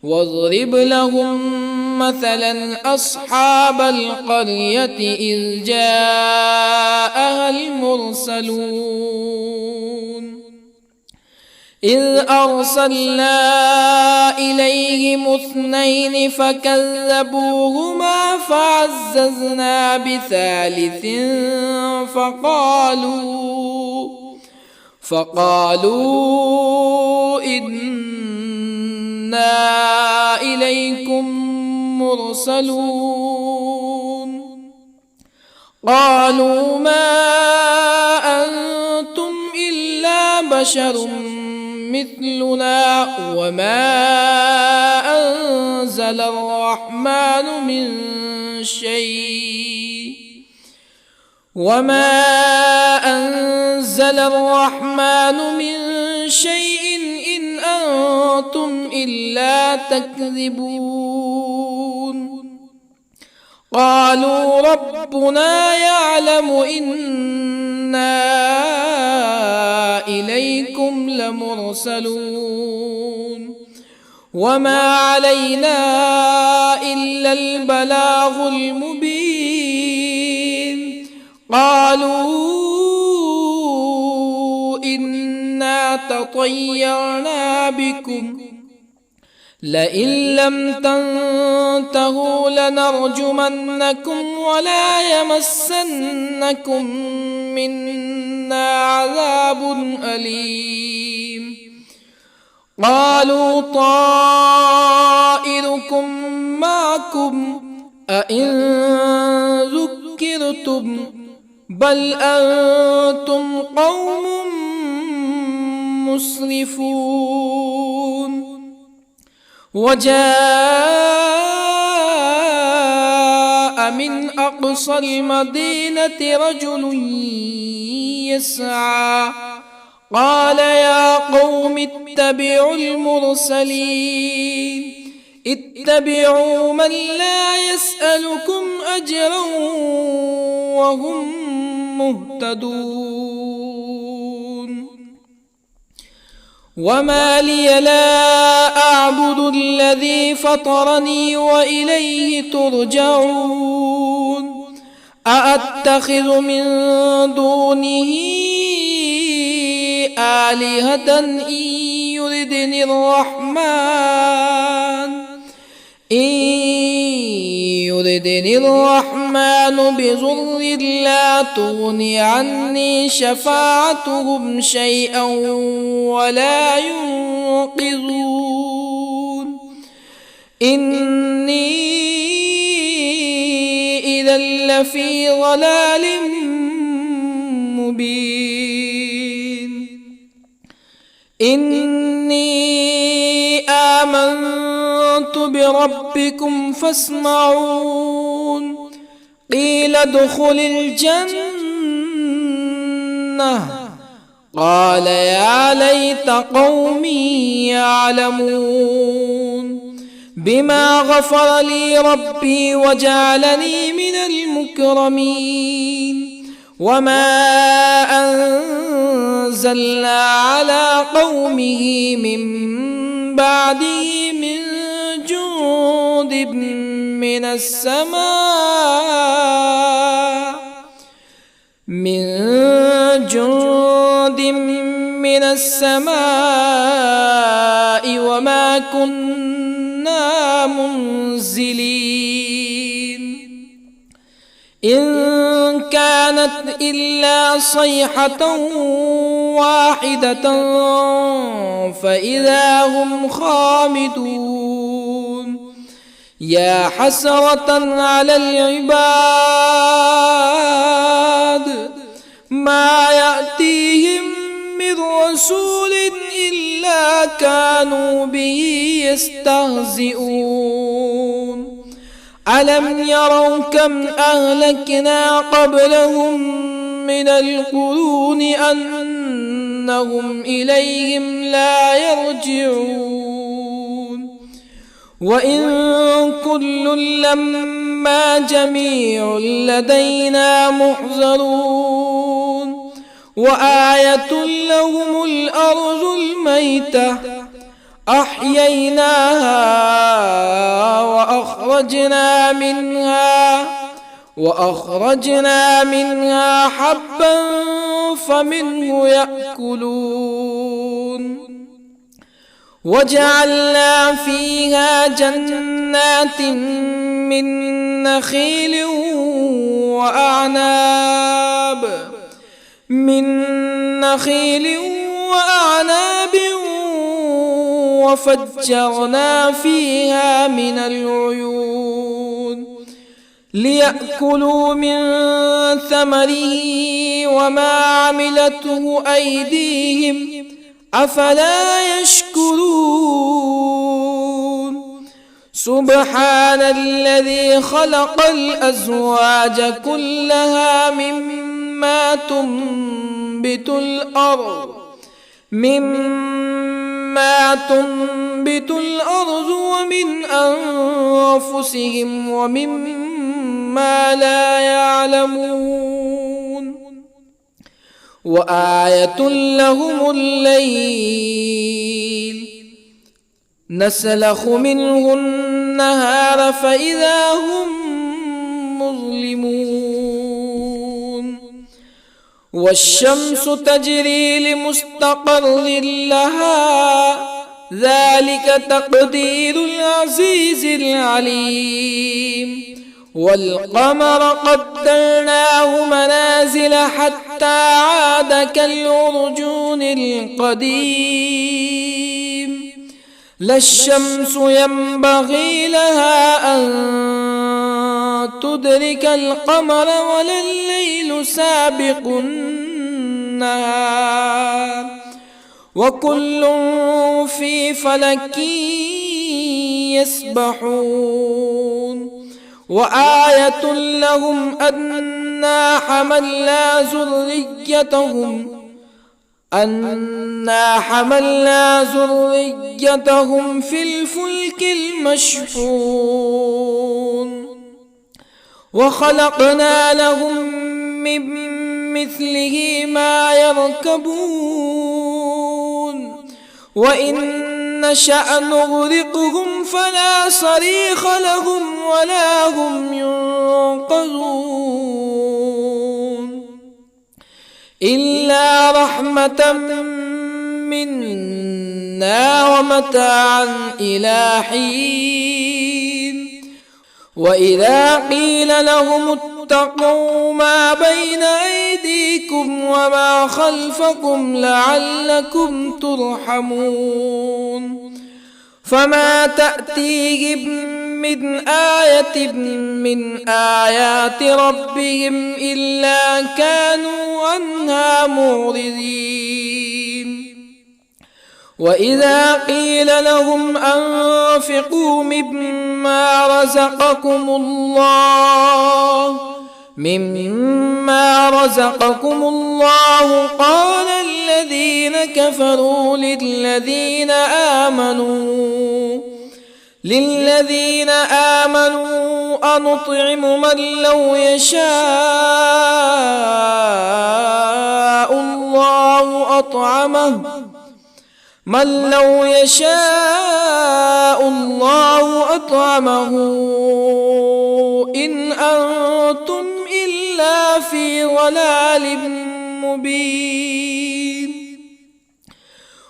واضرب لهم مثلا أصحاب القرية إذ جاءها المرسلون إذ أرسلنا إليهم اثنين فكذبوهما فعززنا بثالث فقالوا إنا إليكم مرسلون قالوا ما أنتم إلا بشر مثلنا وما أنزل الرحمن من شيء إن أنتم إلا تكذبون قالوا ربنا يعلم إنا إليكم لمرسلون وما علينا إلا البلاغ المبين قالوا إنا تطيرنا بكم لئن لم تنتهوا لنرجمنكم ولا يمسنكم منا عذاب أليم. قالوا طائركم معكم أئن ذكرتم بل أنتم قوم مسرفون. وجاء من أقصى المدينة رجل يسعى قال يا قوم اتبعوا المرسلين اتبعوا من لا يسألكم أجرا وهم مهتدون. وما لي لا أعبد الذي فطرني وإليه ترجعون. أأتخذ من دونه آلهة إن يردني الرحمن بضر لا تغني عني شفاعتهم شيئا ولا ينقذون. إني إذا لفي ضلال مبين. إني آمنت بربكم فاسمعون. قيل ادخل الجنة قال يا ليت قومي يعلمون. بما غفر لي ربي وجعلني من المكرمين. وما أنزلنا على قومه من بعده من جند من السماء وما كنا منزلين. إن كانت إلا صيحة واحدة فإذا هم خامدون. يا حسرة على العباد ما يأتيهم من رسول إلا كانوا به يستهزئون. ألم يروا كم أهلكنا قبلهم من القرون أنهم إليهم لا يرجعون. وإن كل لما جميع لدينا محضرون. وآية لهم الأرض الميتة أحييناها وأخرجنا منها حبا فمنه يأكلون. وجعلنا فيها جنات من نخيل وأعناب وفجرنا فيها من العيون ليأكلوا من ثمره وما عملته أيديهم أفلا يشكرون. سبحان الذي خلق الأزواج كلها مما تنبت الأرض ومن أنفسهم ومما لا يعلمون. وآية لهم الليل نسلخ منه النهار فإذا هم مظلمون. والشمس تجري لمستقر لها ذلك تقدير العزيز العليم. والقمر قدرناه منازل حتى عاد كالعرجون القديم. لا الشمس ينبغي لها أن تدرك القمر ولا الليل سابق النهار وكل في فلك يسبحون. وآية لهم أنا حملنا ذريتهم في الفلك المشحون وخلقنا لهم من مثله ما يركبون وإن نشأ نغرقهم فلا صريخ لهم ولا هم ينقذون إلا رحمة منا ومتاعا إلى حين. وإذا قيل لهم اتقوا ما بين أيديكم وما خلفكم لعلكم ترحمون فما تأتيهم من آية من آيات ربهم إلا كانوا عنها معرضين. وإذا قيل لهم أنفقوا مما رزقكم الله قال الذين كفروا للذين آمنوا أنطعم من لو يشاء الله أطعمه إن أنتم إلا في ضلال مبين.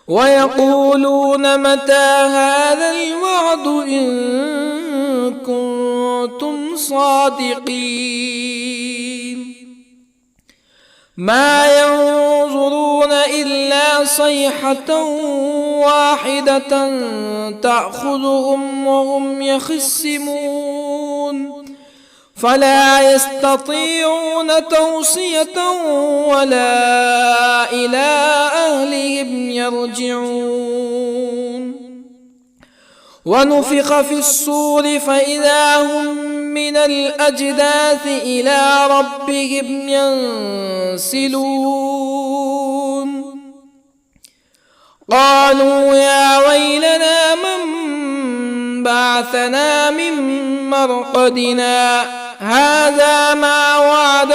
ويقولون متى هذا الوعد إن كنتم صادقين. ما ينظرون إلا صيحة واحدة تأخذهم وهم يخصمون فلا يستطيعون توصية ولا إلى أهلهم يرجعون. ونفخ في الصور فإذا هم من الأجداث إلى ربهم ينسلون. قالوا يا ويلنا من بعثنا من مرقدنا هذا ما وعد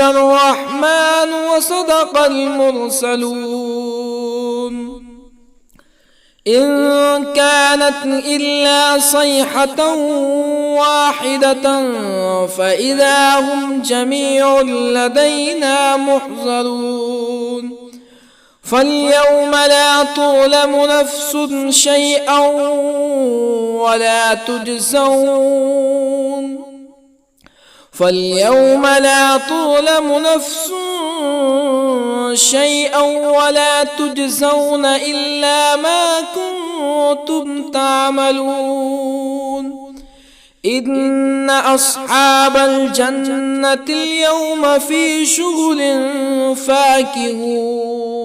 الرحمن وصدق المرسلون. إن كانت إلا صيحة واحدة فإذا هم جميع لدينا محضرون. فاليوم لا تظلم نفس شيئا ولا تجزون إلا ما كنتم تعملون. إن أصحاب الجنة اليوم في شغل فاكهون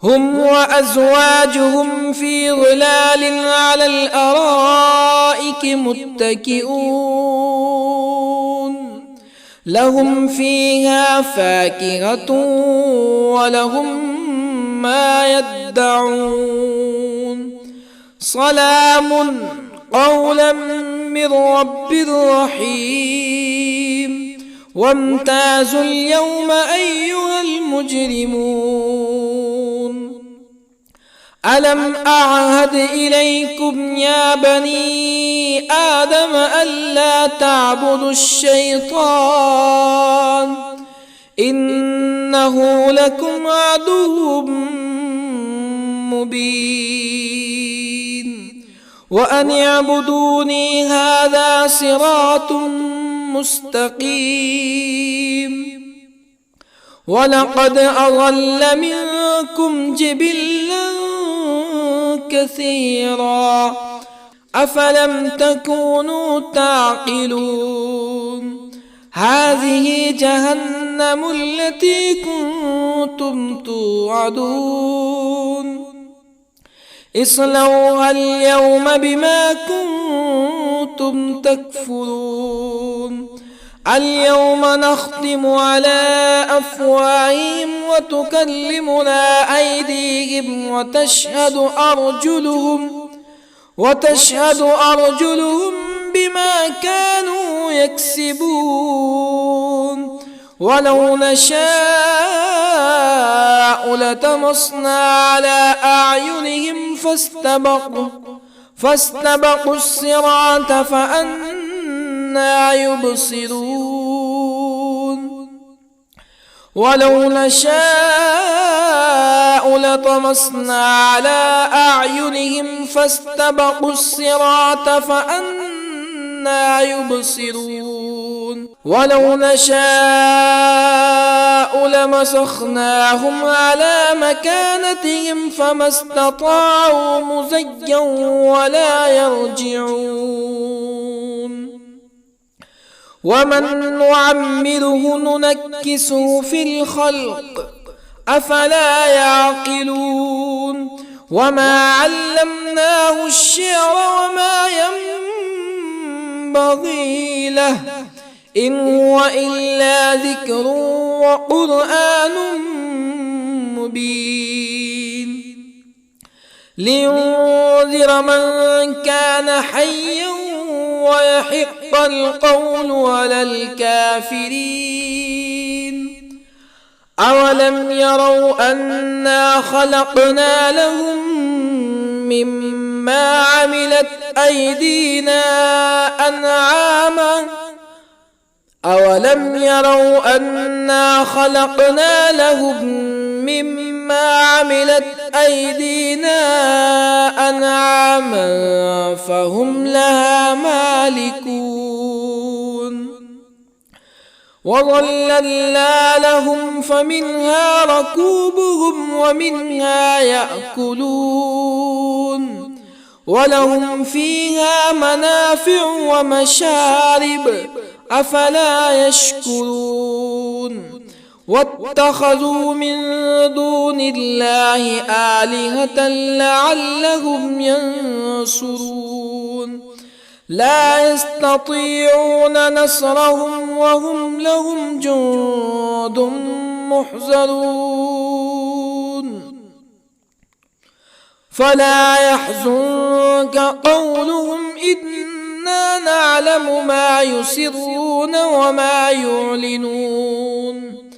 هم وأزواجهم في ظلال على الأرائك متكئون لهم فيها فاكهة ولهم ما يدعون. سلام قولا من رب رحيم. وامتازوا اليوم أيها المجرمون. ألم أعهد إليكم يا بني آدم ألا تعبدوا الشيطان إنه لكم عدو مبين وأن اعبدوني هذا صراط مستقيم ولقد أضل منكم جبلا كثيرا أفلم تكونوا تعقلون هذه جهنم التي كنتم توعدون اصلوها اليوم بما كنتم تكفرون اليوم نختم على أفواههم وتكلمنا أيديهم وتشهد أرجلهم بما كانوا يكسبون ولو نشاء لطمسنا على أعينهم فاستبقوا الصراط فأنى يبصرون ولو نشاء لطمسنا على أعينهم فاستبقوا الصراط فأنى يبصرون ولو نشاء لمسخناهم على مكانتهم فما استطاعوا مزيا ولا يرجعون ومن نعمره ننكسه في الخلق أفلا يعقلون وما علمناه الشعر وما ينبغي له إن هو إلا ذكر وقرآن مبين لينذر من كان حيا ويحق القول على الكافرين أولم يروا أنا خلقنا لهم مما عملت أيدينا أنعاما أولم يروا أنا خلقنا لهم مما عملت أيدينا أنعاما فهم لها مالكون وظللنا لهم فمنها ركوبهم ومنها يأكلون ولهم فيها منافع ومشارب أفلا يشكرون واتخذوا من دون الله آلهة لعلهم ينصرون لا يستطيعون نصرهم وهم لهم جند محضرون فلا يحزنك قولهم إنا نعلم ما يسرون وما يعلنون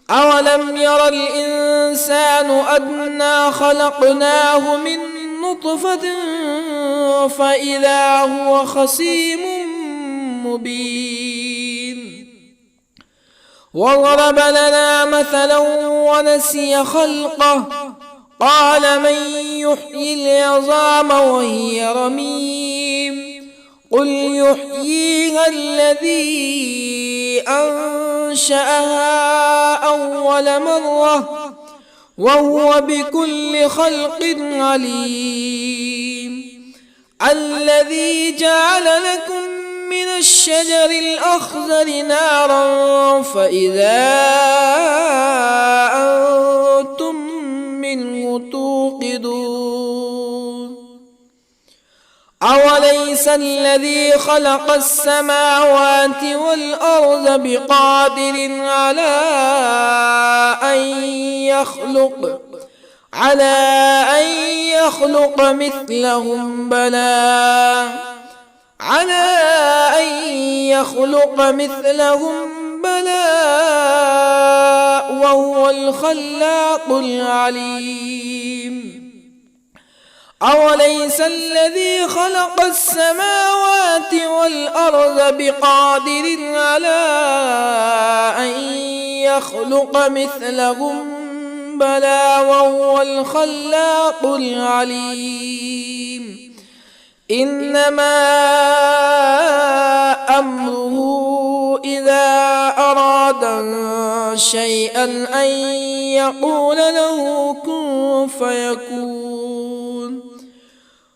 أولم ير الإنسان أنا خلقناه من نطفة فإذا هو خصيم مبين وضرب لنا مثلا ونسي خلقه قال من يحيي العظام وهي رميم قل يحييها الذي أنشأها أول مرة وهو بكل خلق عليم الذي جعل لكم من الشجر الأخضر نارا فإذا أنتم منه توقدون أوليس الذي خلق السماوات والأرض بقادر على أن يخلق مثلهم بلى وهو الخلاق العليم أوليس الذي خلق السماوات والأرض بقادر على أن يخلق مثلهم بلى وهو الخلاق العليم إنما أمره إذا أراد شيئا أن يقول له كن فيكون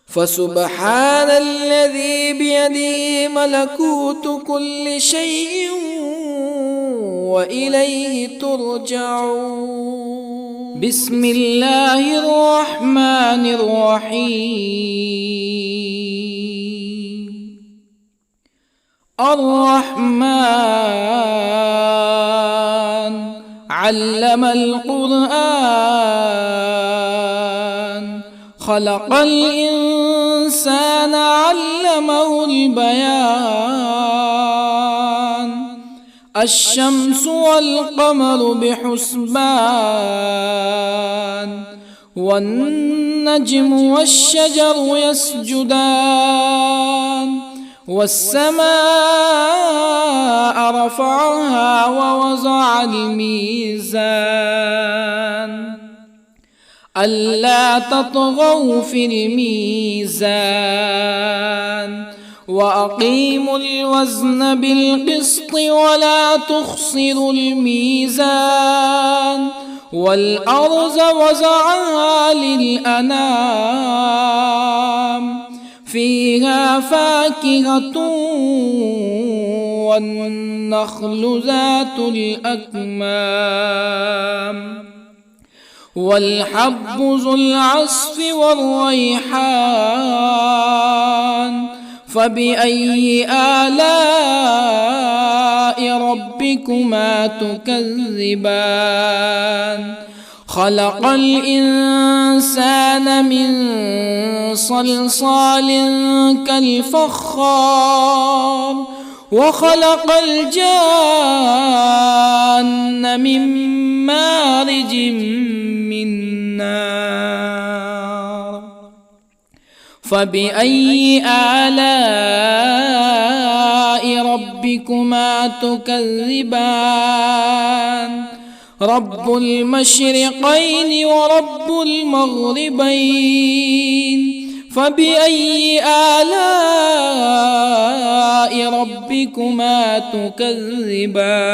فسبحان الذي بيده ملكوت كل شيء وإليه ترجعون. بسم الله الرحمن الرحيم. الرحمن علم القرآن خلق الإنسان علمه البيان الشمس والقمر بحسبان والنجم والشجر يسجدان والسماء رفعها ووضع الميزان ألا تطغوا في الميزان وأقيموا الوزن بالقسط ولا تخسروا الميزان والأرض وضعها للأنام فيها فاكهة والنخل ذات الأكمام والحب ذو العصف والريحان فبأي آلاء ربكما تكذبان خلق الإنسان من صلصال كالفخار وخلق الجان من مارج من نار فبأي آلاء ربكما تكذبان رب المشرقين ورب المغربين فبأي آلاء ربكما تكذبان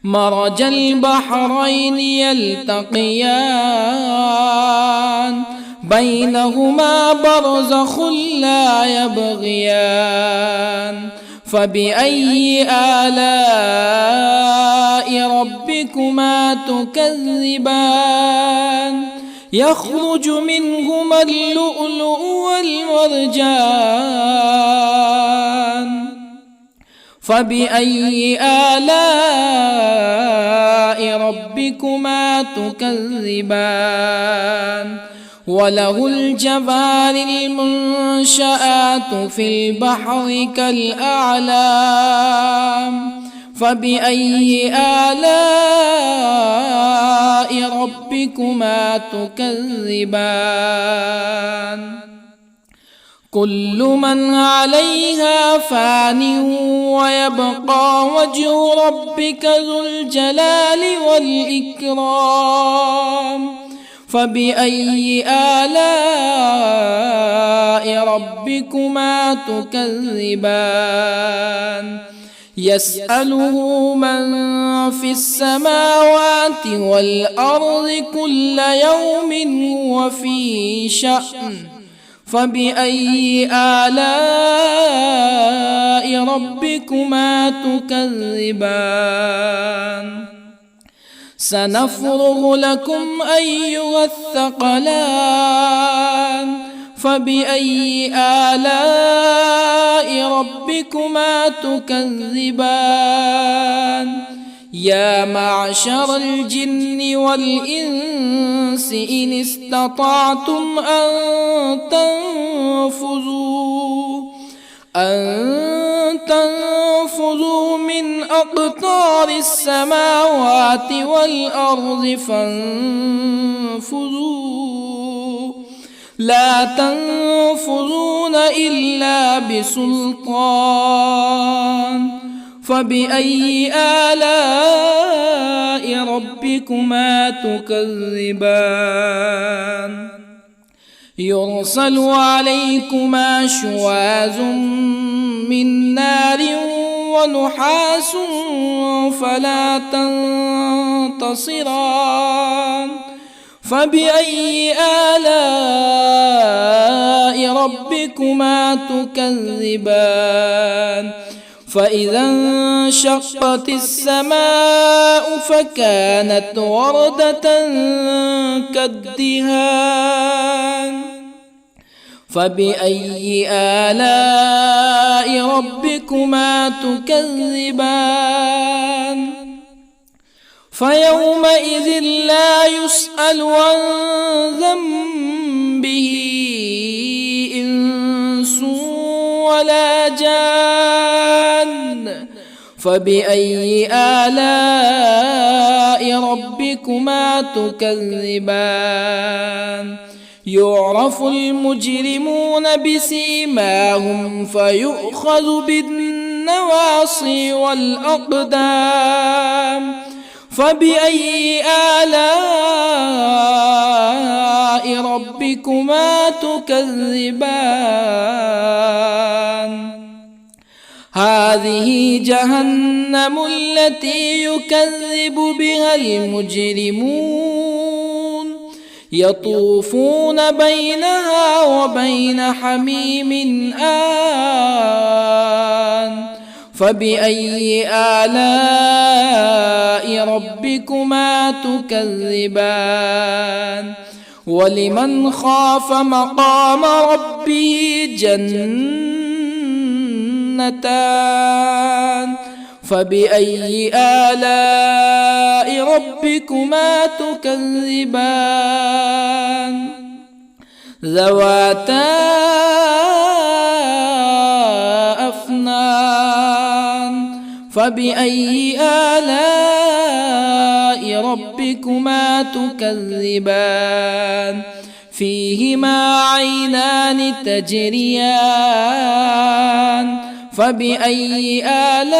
مرج البحرين يلتقيان بينهما برزخ لا يبغيان فبأي آلاء ربكما تكذبان يخرج منهما اللؤلؤ والمرجان فبأي آلاء ربكما تكذبان وله الجوار المنشآت في البحر كالأعلام فبأي آلاء ربكما تكذبان كل من عليها فان ويبقى وجه ربك ذو الجلال والإكرام فبأي آلاء ربكما تكذبان يسأله من في السماوات والأرض كل يوم هو في شأن فبأي آلاء ربكما تكذبان سنفرغ لكم أيها الثقلان فبأي آلاء ربكما تكذبان يا معشر الجن والإنس إن استطعتم أن تنفذوا من أقطار السماوات والأرض فانفذوا لا تنفذون إلا بسلطان فبأي آلاء ربكما تكذبان يرسل عليكما شواظ من نار ونحاس فلا تنتصران فبأي آلاء ربكما تكذبان فإذا انشقت السماء فكانت وردة كالدهان فبأي آلاء ربكما تكذبان فيومئذ لا يسأل عن ذنبه إنس ولا جان فبأي آلاء ربكما تكذبان يعرف المجرمون بسيماهم فيؤخذ بالنواصي والأقدام فبأي آلاء ربكما تكذبان هذه جهنم التي يكذب بها المجرمون يطوفون بينها وبين حميم آن فبأي آلاء ربكما تكذبان ولمن خاف مقام ربه جنتان فبأي آلاء ربكما تكذبان ذواتا أفنان فبأي آلاء ربكما تكذبان فيهما عينان تجريان فبأي آلاء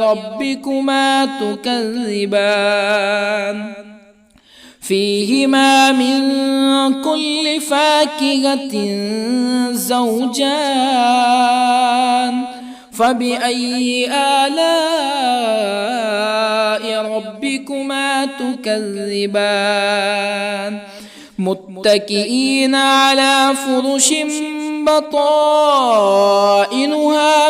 ربكما تكذبان فيهما من كل فاكهة زوجان فبأي آلاء ربكما تكذبان متكئين على فرش بطائنها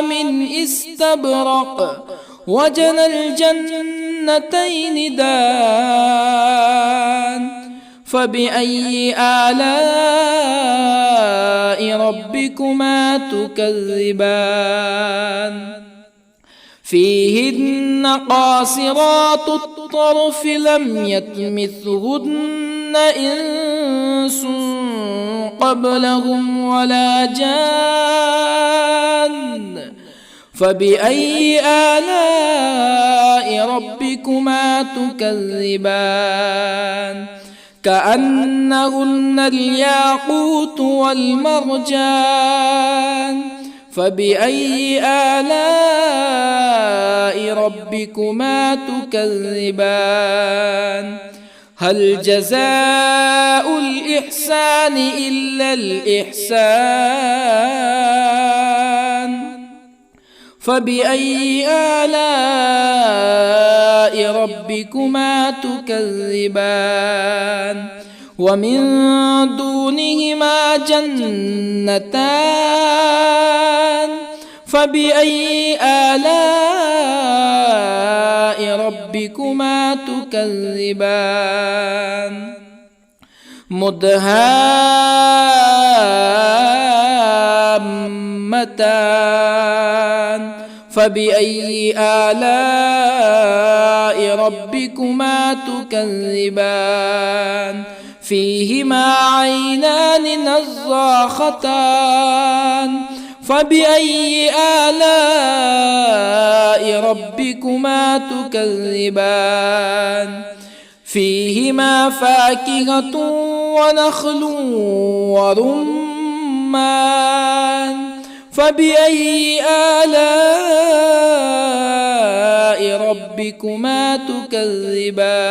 من استبرق وجنى الجنتين دان فبأي آلاء ربكما تكذبان فيهن قاصرات الطرف لم يطمثهن إنس قبلهم ولا جان فبأي آلاء ربكما تكذبان كأنهن الياقوت والمرجان فبأي آلاء ربكما تكذبان هل جزاء الإحسان إلا الإحسان فبأي آلاء ربكما تكذبان ومن دونهما جنتان فبأي آلاء ربكما تكذبان مدهامتان فبأي آلاء ربكما تكذبان فيهما عينان نضاختان فبأي آلاء ربكما تكذبان فيهما فاكهة ونخل ورمان فبأي آلاء ربكما تكذبان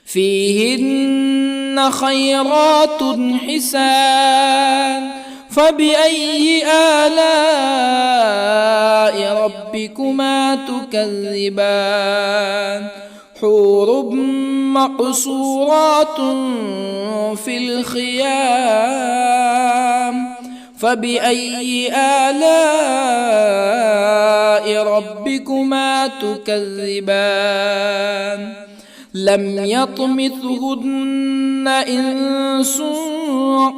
فيهن خيرات حسان فبأي آلاء ربكما تكذبان حور مقصورات في الخيام فبأي آلاء ربكما تكذبان لم يطمثهن إنس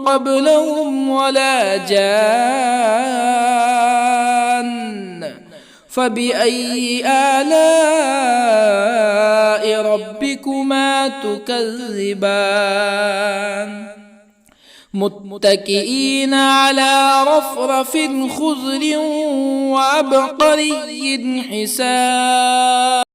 قبلهم ولا جان فبأي آلاء ربكما تكذبان متكئين على رفرف خضر وعبقري حسان